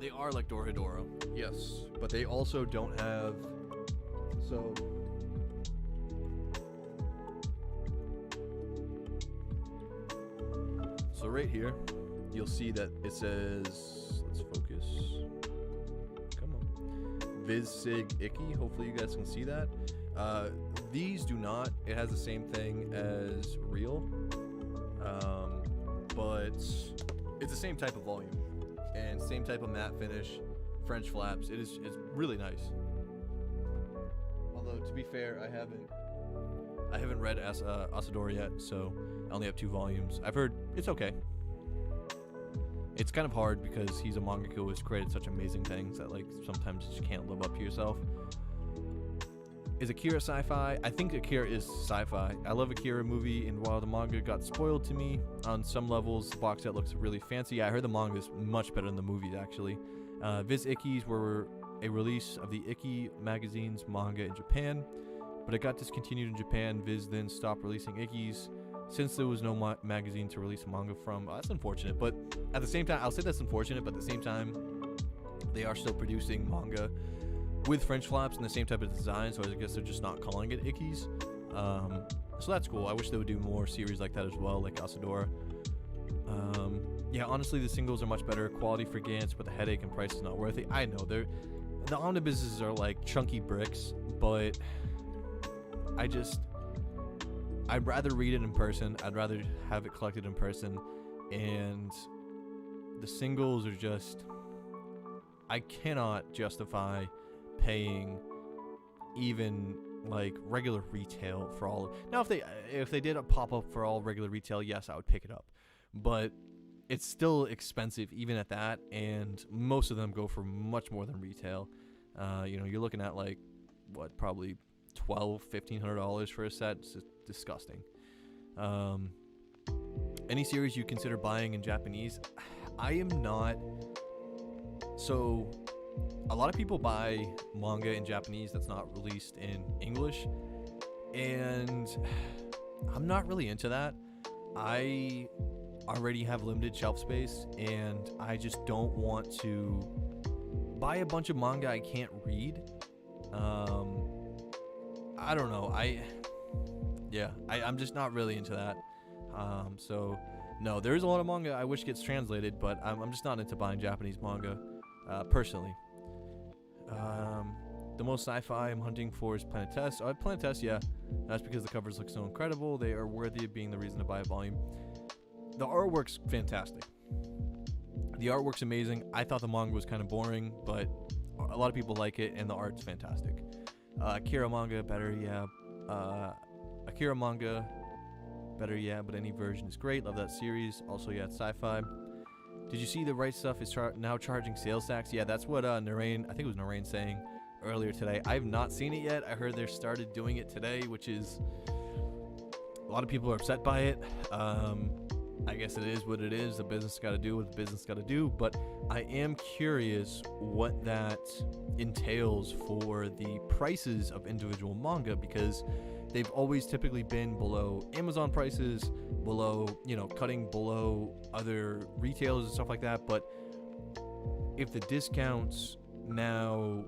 They are like Dorohedoro, yes, but they also don't have. So right here, you'll see that it says. Let's focus. Come on. Viz Sig Icky. Hopefully you guys can see that. These do not. It has the same thing as Real, but it's the same type of volume and same type of matte finish, French flaps. It's really nice. Although to be fair, I haven't read Asadora yet, so I only have 2 volumes. I've heard it's okay. It's kind of hard because he's a mangaka who has created such amazing things that like sometimes you just can't live up to yourself. Is Akira sci-fi? I think Akira is sci-fi. I love Akira movie, and while the manga got spoiled to me on some levels, the box set looks really fancy. Yeah, I heard the manga is much better than the movies, actually. Viz Ickies were a release of the Ikki magazine's manga in Japan, but it got discontinued in Japan. Viz then stopped releasing Ickies since there was no magazine to release a manga from. That's unfortunate, but at the same time, I'll say that's unfortunate, but at the same time, they are still producing manga with French flaps and the same type of design, so I guess they're just not calling it Ickies. So that's cool. I wish they would do more series like that as well, like Asadora. Yeah, honestly, the singles are much better quality for Gantz, but the headache and price is not worth it. I know the omnibuses are like chunky bricks, but I'd rather read it in person. I'd rather have it collected in person, and the singles are just, I cannot justify paying even like regular retail for all. Now if they did a pop-up for all regular retail, yes, I would pick it up, but it's still expensive even at that, and most of them go for much more than retail. You're looking at like what, probably $1,200-$1,500 for a set. It's just disgusting. Any series you consider buying in Japanese? I am not. So a lot of people buy manga in Japanese that's not released in English, and I'm not really into that. I already have limited shelf space, and I just don't want to buy a bunch of manga I can't read. I don't know. I'm just not really into that. So no, there is a lot of manga I wish gets translated, but I'm just not into buying Japanese manga, personally. The most sci-fi I'm hunting for is Planet Test. Planet Test, yeah. That's because the covers look so incredible. They are worthy of being the reason to buy a volume. The artwork's fantastic. The artwork's amazing. I thought the manga was kind of boring, but a lot of people like it, and the art's fantastic. Akira manga, better, yeah. Akira manga, better yet, but any version is great. Love that series. Also, yeah, it's sci-fi. Did you see the Right Stuff is now charging sales tax? Yeah, that's what Narain, I think it was Narain saying earlier today. I have not seen it yet. I heard they started doing it today, which is, a lot of people are upset by it. I guess it is what it is. The business got to do what the business got to do. But I am curious what that entails for the prices of individual manga, because they've always typically been below Amazon prices, below, cutting below other retailers and stuff like that. But if the discounts now,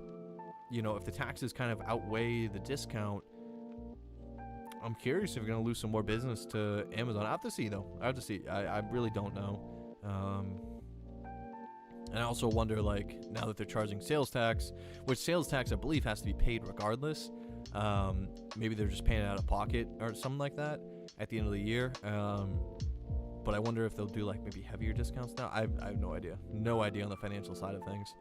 if the taxes kind of outweigh the discount, I'm curious if we're going to lose some more business to Amazon. I have to see, though. I really don't know. And I also wonder, now that they're charging sales tax, which sales tax, I believe, has to be paid regardless. Maybe they're just paying it out of pocket or something like that at the end of the year. But I wonder if they'll do, maybe heavier discounts now. I have no idea. No idea on the financial side of things.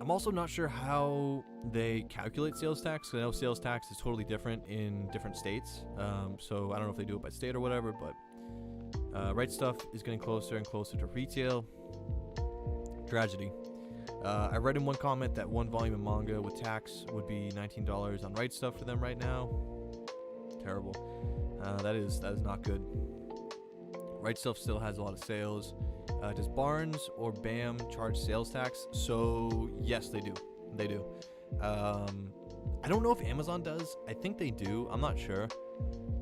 I'm also not sure how they calculate sales tax. I know sales tax is totally different in different states. So I don't know if they do it by state or whatever, but Right Stuff is getting closer and closer to retail. Tragedy. I read in one comment that one volume of manga with tax would be $19 on Right Stuff for them right now. Terrible. That is not good. Right Stuff still has a lot of sales. Does Barnes or BAM charge sales tax? So yes, they do. They do. I don't know if Amazon does. I think they do. I'm not sure,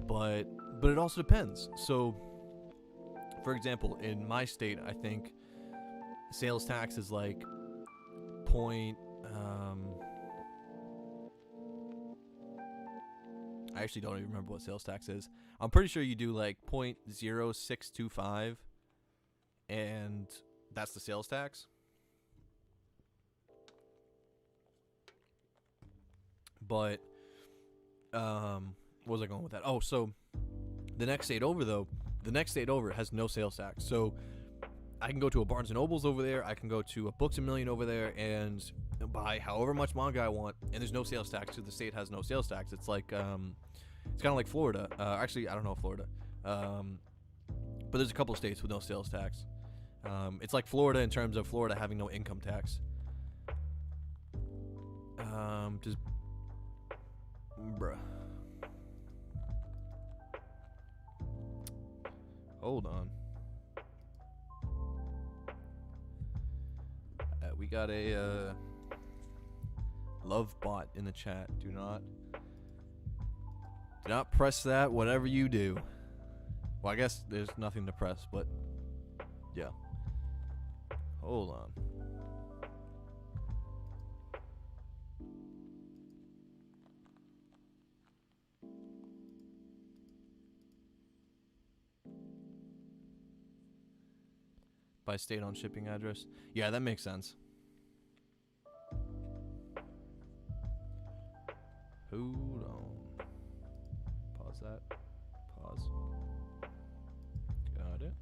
but it also depends. So, for example, in my state, I think sales tax is point. I actually don't even remember what sales tax is. I'm pretty sure you do 0.0625. And that's the sales tax. But what was I going with that? Oh, so the next state over, though, has no sales tax. So I can go to a Barnes & Nobles over there. I can go to a Books A Million over there and buy however much manga I want. And there's no sales tax. So the state has no sales tax. It's it's kind of like Florida. Actually, I don't know Florida. But there's a couple states with no sales tax. It's like Florida in terms of Florida having no income tax. Bruh. Hold on. We got a love bot in the chat. Do not press that, whatever you do. Well, I guess there's nothing to press, but yeah. Hold on. By state on shipping address. Yeah, that makes sense. Hold on. Pause that. Pause. Got it.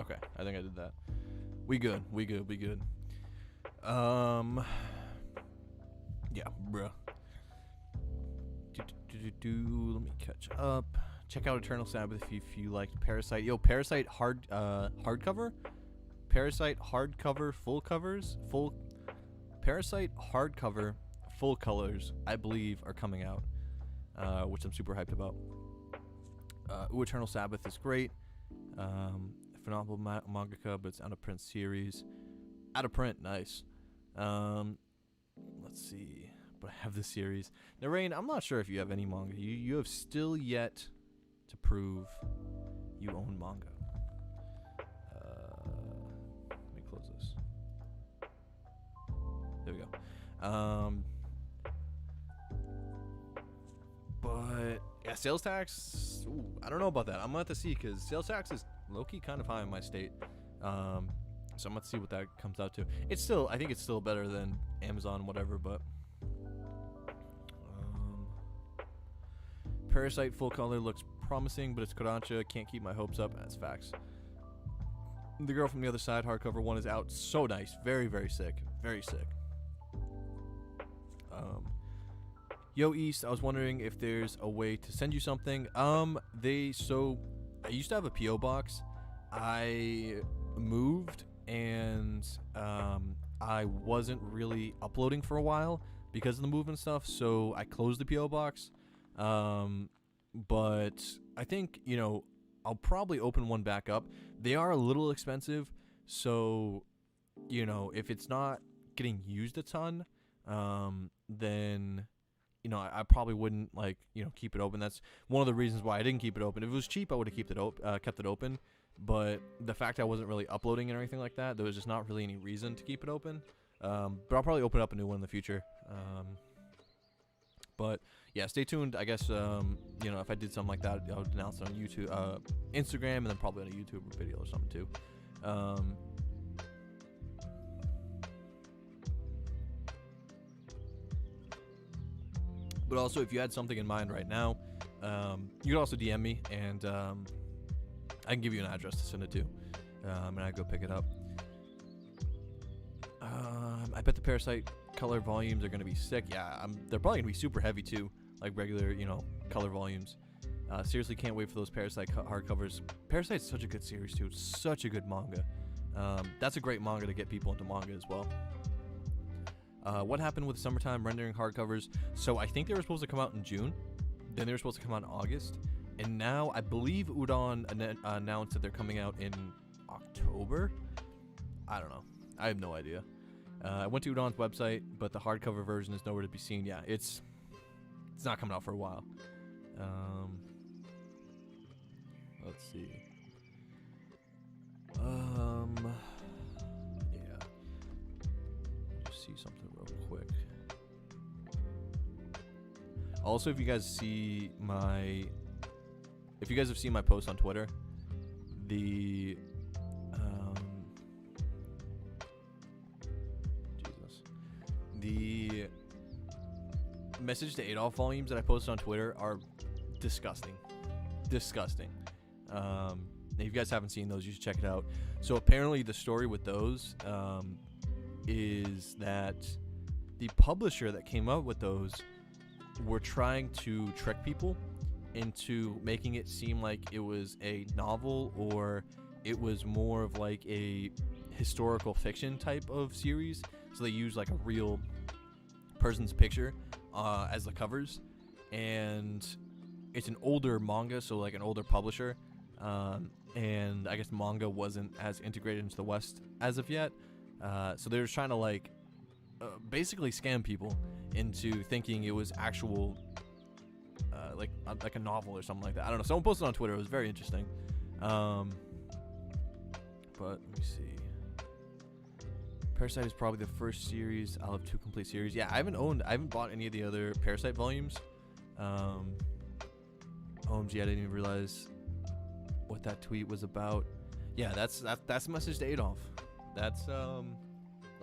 Okay, I think I did that. We good. Yeah, bruh. Let me catch up. Check out Eternal Sabbath if you liked Parasite. Yo, Parasite hardcover? Parasite hardcover Parasite hardcover full colors, I believe, are coming out, which I'm super hyped about. Eternal Sabbath is great. Phenomenal mangaka, but it's out of print series. Out of print, nice. Let's see. But I have the series. Now, Rain, I'm not sure if you have any manga. You have still yet to prove you own manga. Let me close this. There we go. But yeah, sales tax. Ooh, I don't know about that. I'm gonna have to see because sales tax is low-key kind of high in my state. So I'm gonna see what that comes out to. I think it's still better than Amazon, whatever. But Parasite full color looks promising, but it's Kodansha. Can't keep my hopes up. That's facts. The Girl from the Other Side hardcover 1 is out. So nice. Very, very sick. Very sick. Yo, East, I was wondering if there's a way to send you something. So I used to have a P.O. box. I moved, and I wasn't really uploading for a while because of the move and stuff, so I closed the P.O. box. But I think, I'll probably open one back up. They are a little expensive, so, if it's not getting used a ton, then, I probably wouldn't, keep it open. That's one of the reasons why I didn't keep it open. If it was cheap, I would have kept it open. But the fact I wasn't really uploading it or anything like that, there was just not really any reason to keep it open. But I'll probably open up a new one in the future. But yeah, stay tuned. I guess if I did something like that, I would announce it on YouTube, Instagram, and then probably on a YouTube video or something too. But also, if you had something in mind right now, you can also DM me, and I can give you an address to send it to, and I go pick it up. I bet the Parasite color volumes are going to be sick. Yeah, they're probably going to be super heavy too, like regular, color volumes. Seriously, can't wait for those Parasite hardcovers. Parasite's such a good series too. It's such a good manga. That's a great manga to get people into manga as well. What happened with summertime rendering hardcovers? So I think they were supposed to come out in June. Then they were supposed to come out in August. And now I believe Udon announced that they're coming out in October. I don't know. I have no idea. I went to Udon's website, but the hardcover version is nowhere to be seen. Yeah, it's not coming out for a while. Let's see. Yeah. Just see something real quick. Also, if you guys have seen my post on Twitter, the the Message to Adolf volumes that I posted on Twitter are disgusting. If you guys haven't seen those, you should check it out. So apparently the story with those is that the publisher that came up with those were trying to trick people into making it seem like it was a novel, or it was more of like a historical fiction type of series. So they use like a real person's picture as the covers, and it's an older manga, so like an older publisher, and I guess manga wasn't as integrated into the West as of yet, so they're trying to basically scam people into thinking it was actual like a novel or something like that. I don't know, someone posted on Twitter. It was very interesting. But let me see. Parasite is probably the first series I'll have 2 complete series. Yeah, I haven't bought any of the other Parasite volumes. OMG, I didn't even realize what that tweet was about. Yeah, that's Message to Adolf. That's the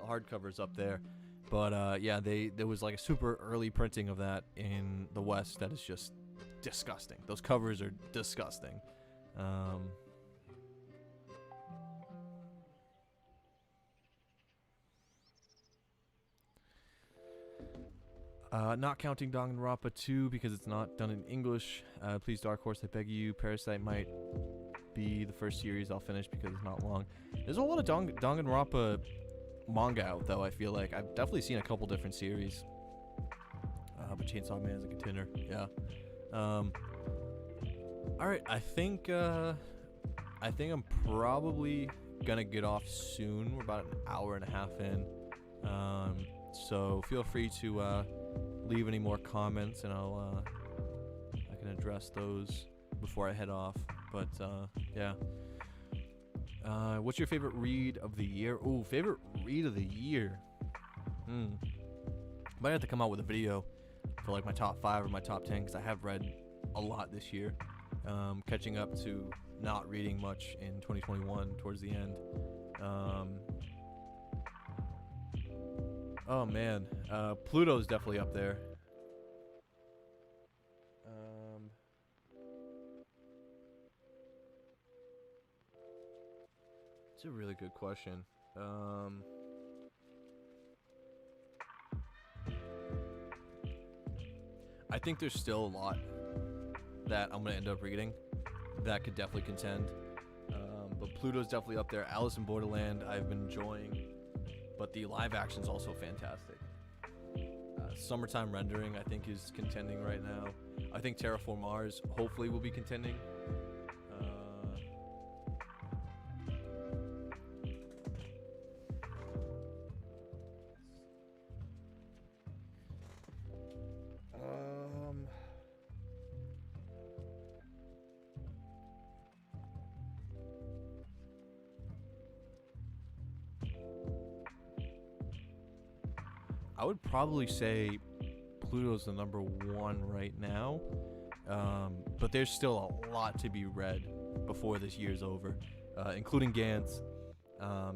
hardcovers up there. But yeah, there was like a super early printing of that in the West that is just disgusting. Those covers are disgusting. Not counting Danganronpa 2 because it's not done in English. Please, Dark Horse, I beg you. Parasite might be the first series I'll finish because it's not long. There's a lot of Danganronpa manga out, though. I feel like I've definitely seen a couple different series. But Chainsaw Man is a contender. Yeah. All right. I think I'm probably gonna get off soon. We're about an hour and a half in. So feel free to leave any more comments, and I can address those before I head off. But yeah. What's your favorite read of the year? Ooh, favorite read of the year. Might have to come out with a video for like my top 5 or my top 10, because I have read a lot this year. Catching up to not reading much in 2021 towards the end. Oh man, Pluto's definitely up there. It's a really good question. I think there's still a lot that I'm gonna end up reading that could definitely contend. But Pluto's definitely up there. Alice in Borderland I've been enjoying, but the live action's also fantastic. Summertime Rendering I think is contending right now. I think Terraform Mars hopefully will be contending. I would probably say Pluto's the number one right now, but there's still a lot to be read before this year's over, including Gantz,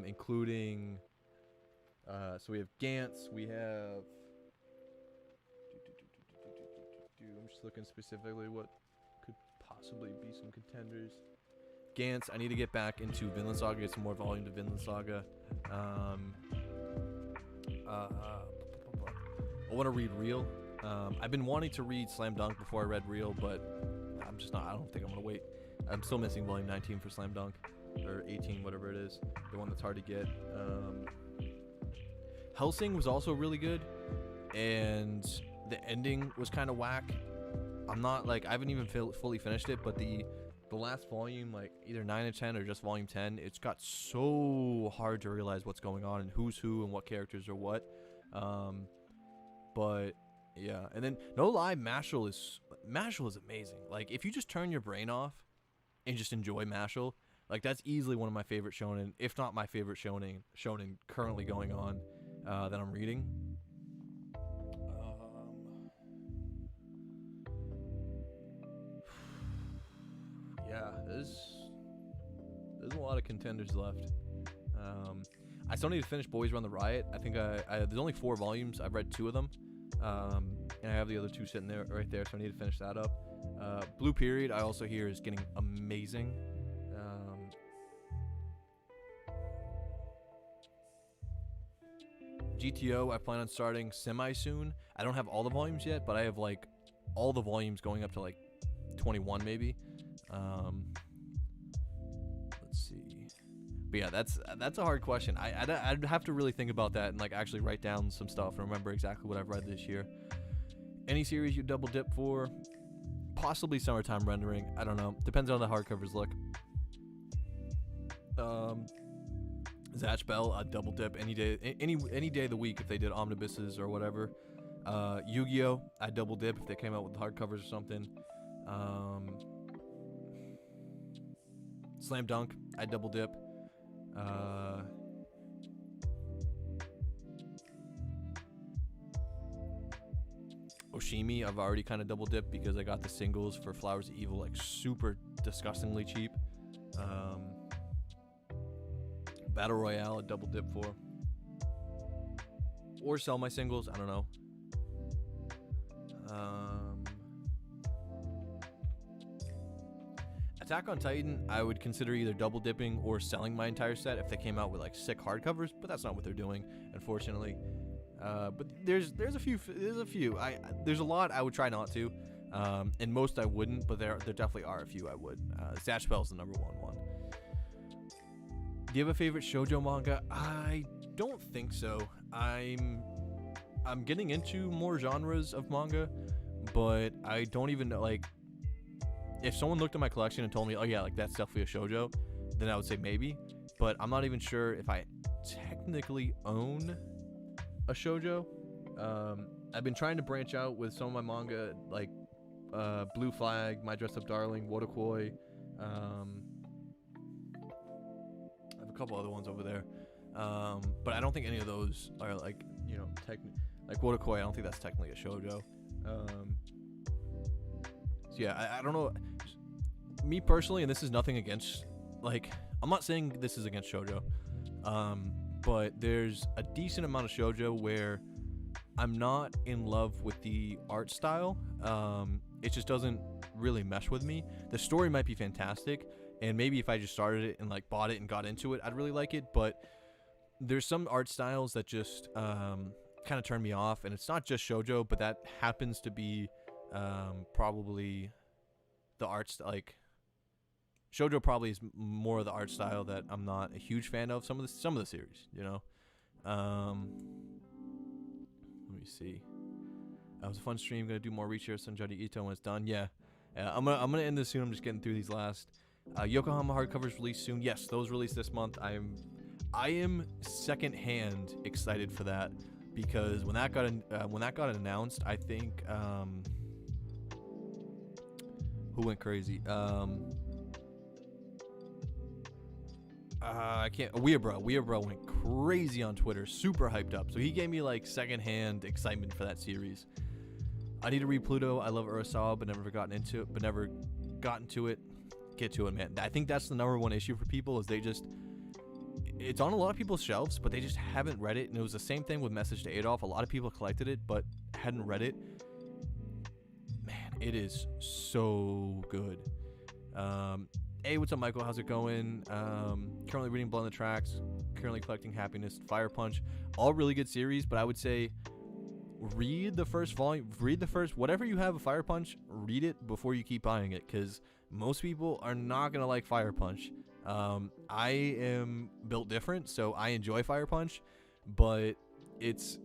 including so we have Gantz, we have I'm just looking specifically what could possibly be some contenders. Gantz, I need to get back into Vinland Saga, get some more volume to Vinland Saga. I want to read Real. I've been wanting to read Slam Dunk before I read Real, but I'm just not. I don't think I'm gonna wait. I'm still missing volume 19 for Slam Dunk, or 18, whatever it is, the one that's hard to get. Hellsing was also really good, and the ending was kind of whack. I'm not like I haven't even fully finished it, but the last volume, like either 9 or 10 or just volume 10, it's got so hard to realize what's going on and who's who and what characters are what. But yeah, and then no lie, Mashal is amazing. Like if you just turn your brain off and just enjoy Mashal, like that's easily one of my favorite shonen, if not my favorite shonen currently going on that I'm reading. Yeah, there's a lot of contenders left. I still need to finish Boys Run the Riot. I think there's only 4 volumes. I've read 2 of them, and I have the other 2 sitting there right there, so I need to finish that up. Blue Period I also hear is getting amazing. GTO I plan on starting semi soon. I don't have all the volumes yet, but I have like all the volumes going up to like 21 maybe. Let's see. But yeah, that's a hard question. I'd have to really think about that and like actually write down some stuff and remember exactly what I've read this year. Any series you double dip for? Possibly Summertime Rendering. I don't know. Depends on how the hardcovers look. Zatch Bell, I'd double dip any day of the week if they did omnibuses or whatever. Yu-Gi-Oh! I'd double dip if they came out with hardcovers or something. Slam Dunk, I'd double dip. Oshimi, I've already kind of double dipped because I got the singles for Flowers of Evil like super disgustingly cheap. Battle Royale, I'd double dip for. Or sell my singles, I don't know. Attack on Titan, I would consider either double dipping or selling my entire set if they came out with like sick hardcovers, but that's not what they're doing, unfortunately. But there's a few. There's a lot I would try not to, and most I wouldn't, but there definitely are a few I would. Zatch Bell's the number one. Do you have a favorite shoujo manga? I don't think so. I'm getting into more genres of manga, but I don't even know, like, if someone looked at my collection and told me, oh yeah, like that's definitely a shoujo, then I would say maybe, but I'm not even sure if I technically own a shoujo. I've been trying to branch out with some of my manga, like Blue Flag, My Dressed Up Darling, Wotakoi. I have a couple other ones over there, but I don't think any of those are like, you know, like Wotakoi. I don't think that's technically a shoujo. So yeah, I don't know. Me personally, and this is nothing against, like, I'm not saying this is against shoujo, but there's a decent amount of shoujo where I'm not in love with the art style. It just doesn't really mesh with me. The story might be fantastic, And maybe if I just started it and like bought it and got into it, I'd really like it. But there's some art styles that just kind of turn me off, and it's not just shoujo, but that happens to be probably the art like shoujo probably is more of the art style that I'm not a huge fan of. Some of the series, you know. Let me see. That was a fun stream. Gonna do more research on Juddy Ito when it's done. Yeah, I'm gonna end this soon. I'm just getting through these last. Yokohama hardcovers released soon. Yes, those released this month. I am secondhand excited for that, because when that got announced, I think who went crazy? I can't. Weeabro went crazy on Twitter, super hyped up. So he gave me like secondhand excitement for that series. I need to read Pluto. I love Urasawa, but never gotten to it. Get to it, man. I think that's the number one issue for people is it's on a lot of people's shelves, but they just haven't read it. And it was the same thing with Message to Adolf. A lot of people collected it, but hadn't read it. Man, it is so good. Hey, what's up, Michael? How's it going? Currently reading Blood on the Tracks. Currently collecting Happiness, Fire Punch. All really good series, but I would say read the first volume. Whatever you have a Fire Punch, read it before you keep buying it, because most people are not going to like Fire Punch. I am built different, so I enjoy Fire Punch, but it's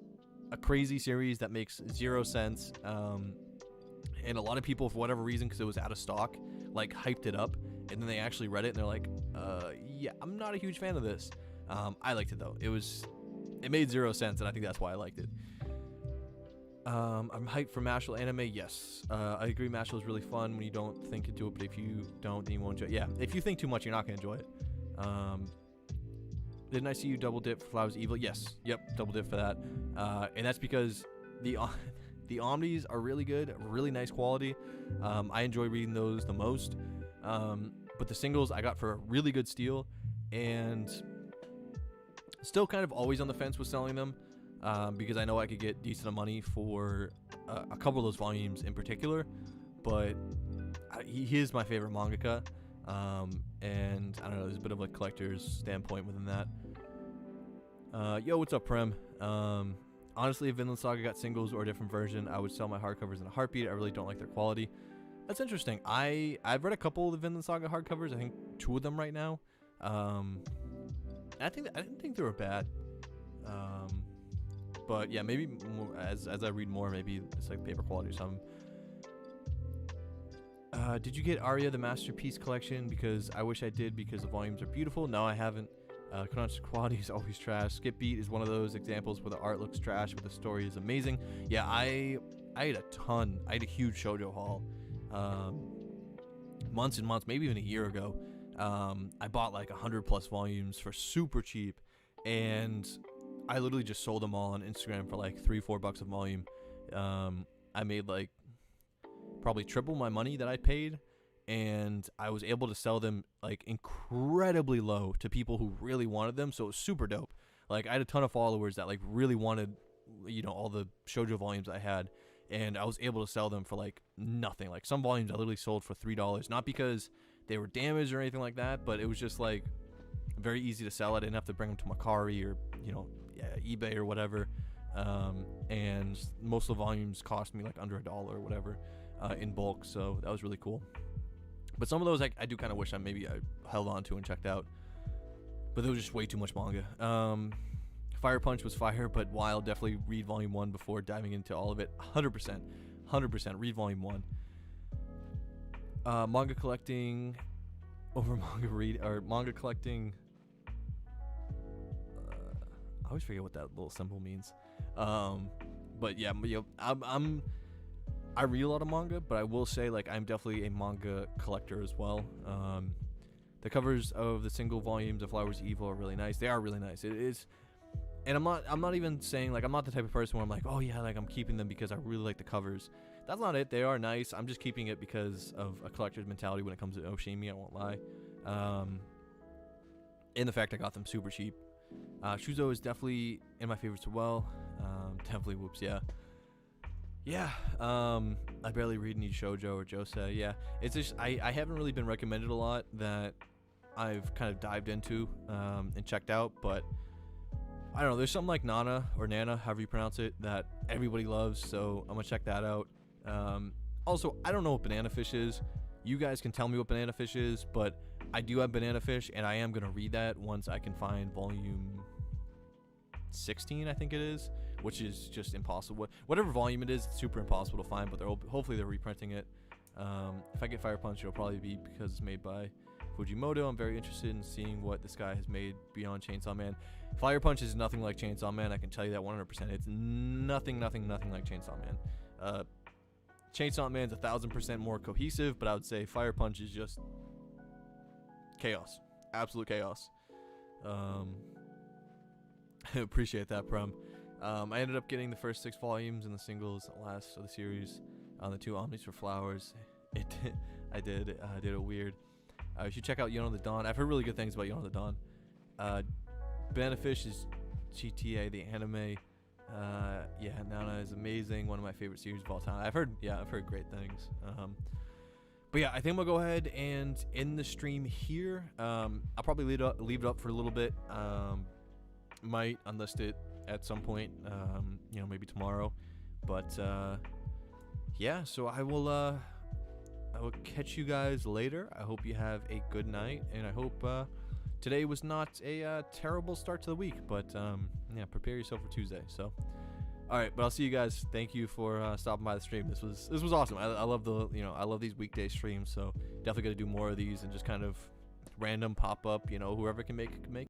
a crazy series that makes zero sense. And a lot of people, for whatever reason, because it was out of stock, like hyped it up, and then they actually read it and they're like, yeah, I'm not a huge fan of this. I liked it though. It made zero sense, and I think that's why I liked it. I'm hyped for Mashal anime. Yes, I agree. Mashal is really fun when you don't think into it, but if you don't, then you won't enjoy it. Yeah, if you think too much, you're not gonna enjoy it. Didn't I see you double dip for Flowers Evil? Yes. Yep, double dip for that. And that's because the omnis are really good, really nice quality. I enjoy reading those the most. But the singles I got for a really good steal, and still kind of always on the fence with selling them, because I know I could get decent money for a couple of those volumes in particular. But he is my favorite mangaka, and I don't know, there's a bit of a collector's standpoint within that. Yo, what's up, Prem? Honestly, if Vinland Saga got singles or a different version, I would sell my hardcovers in a heartbeat. I really don't like their quality. That's interesting. I've read a couple of the Vinland Saga hardcovers. I think 2 of them right now. I didn't think they were bad. But yeah, maybe more, as I read more, maybe it's like paper quality or something. Did you get Arya the Masterpiece Collection? Because I wish I did, because the volumes are beautiful. No, I haven't. Crunch quality is always trash. Skip Beat is one of those examples where the art looks trash, but the story is amazing. Yeah, I had a ton. I had a huge shoujo haul. Months and months, maybe even a year ago. I bought like 100+ volumes for super cheap, and I literally just sold them all on Instagram for like $3-4 a volume. I made like probably triple my money that I paid, and I was able to sell them like incredibly low to people who really wanted them. So it was super dope. Like I had a ton of followers that like really wanted, all the shoujo volumes I had, and I was able to sell them for like nothing. Like some volumes I literally sold for $3, not because they were damaged or anything like that, but it was just like very easy to sell. I didn't have to bring them to Macari or eBay or whatever. And most of the volumes cost me like under $1 or whatever in bulk, so that was really cool. But some of those I do kind of wish I held on to and checked out, but there was just way too much manga. Fire Punch was fire, but wild. Definitely read volume 1 before diving into all of it. 100% read volume 1. Manga collecting over manga collecting. I always forget what that little symbol means. But yeah, I read a lot of manga, but I will say like I'm definitely a manga collector as well. The covers of the single volumes of Flowers Evil are really nice. They are really nice. It is, and I'm not even saying like I'm not the type of person where I'm like, oh yeah, like I'm keeping them because I really like the covers. That's not it. They are nice. I'm just keeping it because of a collector's mentality when it comes to Oshimi. I won't lie. And the fact I got them super cheap. Shuzo is definitely in my favorites as well. Definitely whoops, yeah. Yeah, I barely read any shoujo or josei. Yeah, it's just I haven't really been recommended a lot that I've kind of dived into and checked out, but I don't know. There's something like Nana or Nana, however you pronounce it, that everybody loves. So I'm gonna check that out. Also, I don't know what banana fish is. You guys can tell me what banana fish is, but I do have banana fish, and I am gonna read that once I can find volume 16, I think it is, which is just impossible. Whatever volume it is, it's super impossible to find. But hopefully they're reprinting it. If I get Fire Punch, it'll probably be because it's made by Fujimoto. I'm very interested in seeing what this guy has made beyond Chainsaw Man. Fire Punch is nothing like Chainsaw Man. I can tell you that 100%. It's nothing like Chainsaw Man. Chainsaw Man's 1,000% more cohesive, but I would say Fire Punch is just chaos, absolute chaos. I appreciate that, Prum. I ended up getting the first 6 volumes and the singles last of the series on the 2 Omnis for Flowers. I did it weird. You should check out Yono the Dawn. I've heard really good things about Yono the Dawn. Banana Fish is GTA, the anime. Yeah, Nana is amazing. One of my favorite series of all time. I've heard great things. But yeah, I think we'll go ahead and end the stream here. I'll probably leave it up for a little bit. Might unlist it at some point. Maybe tomorrow. But yeah, so I will catch you guys later. I hope you have a good night, and I hope today was not a terrible start to the week. But yeah, prepare yourself for Tuesday. So, all right, but I'll see you guys. Thank you for stopping by the stream. This was awesome. I love I love these weekday streams. So definitely gonna do more of these and just kind of random pop up. Whoever can make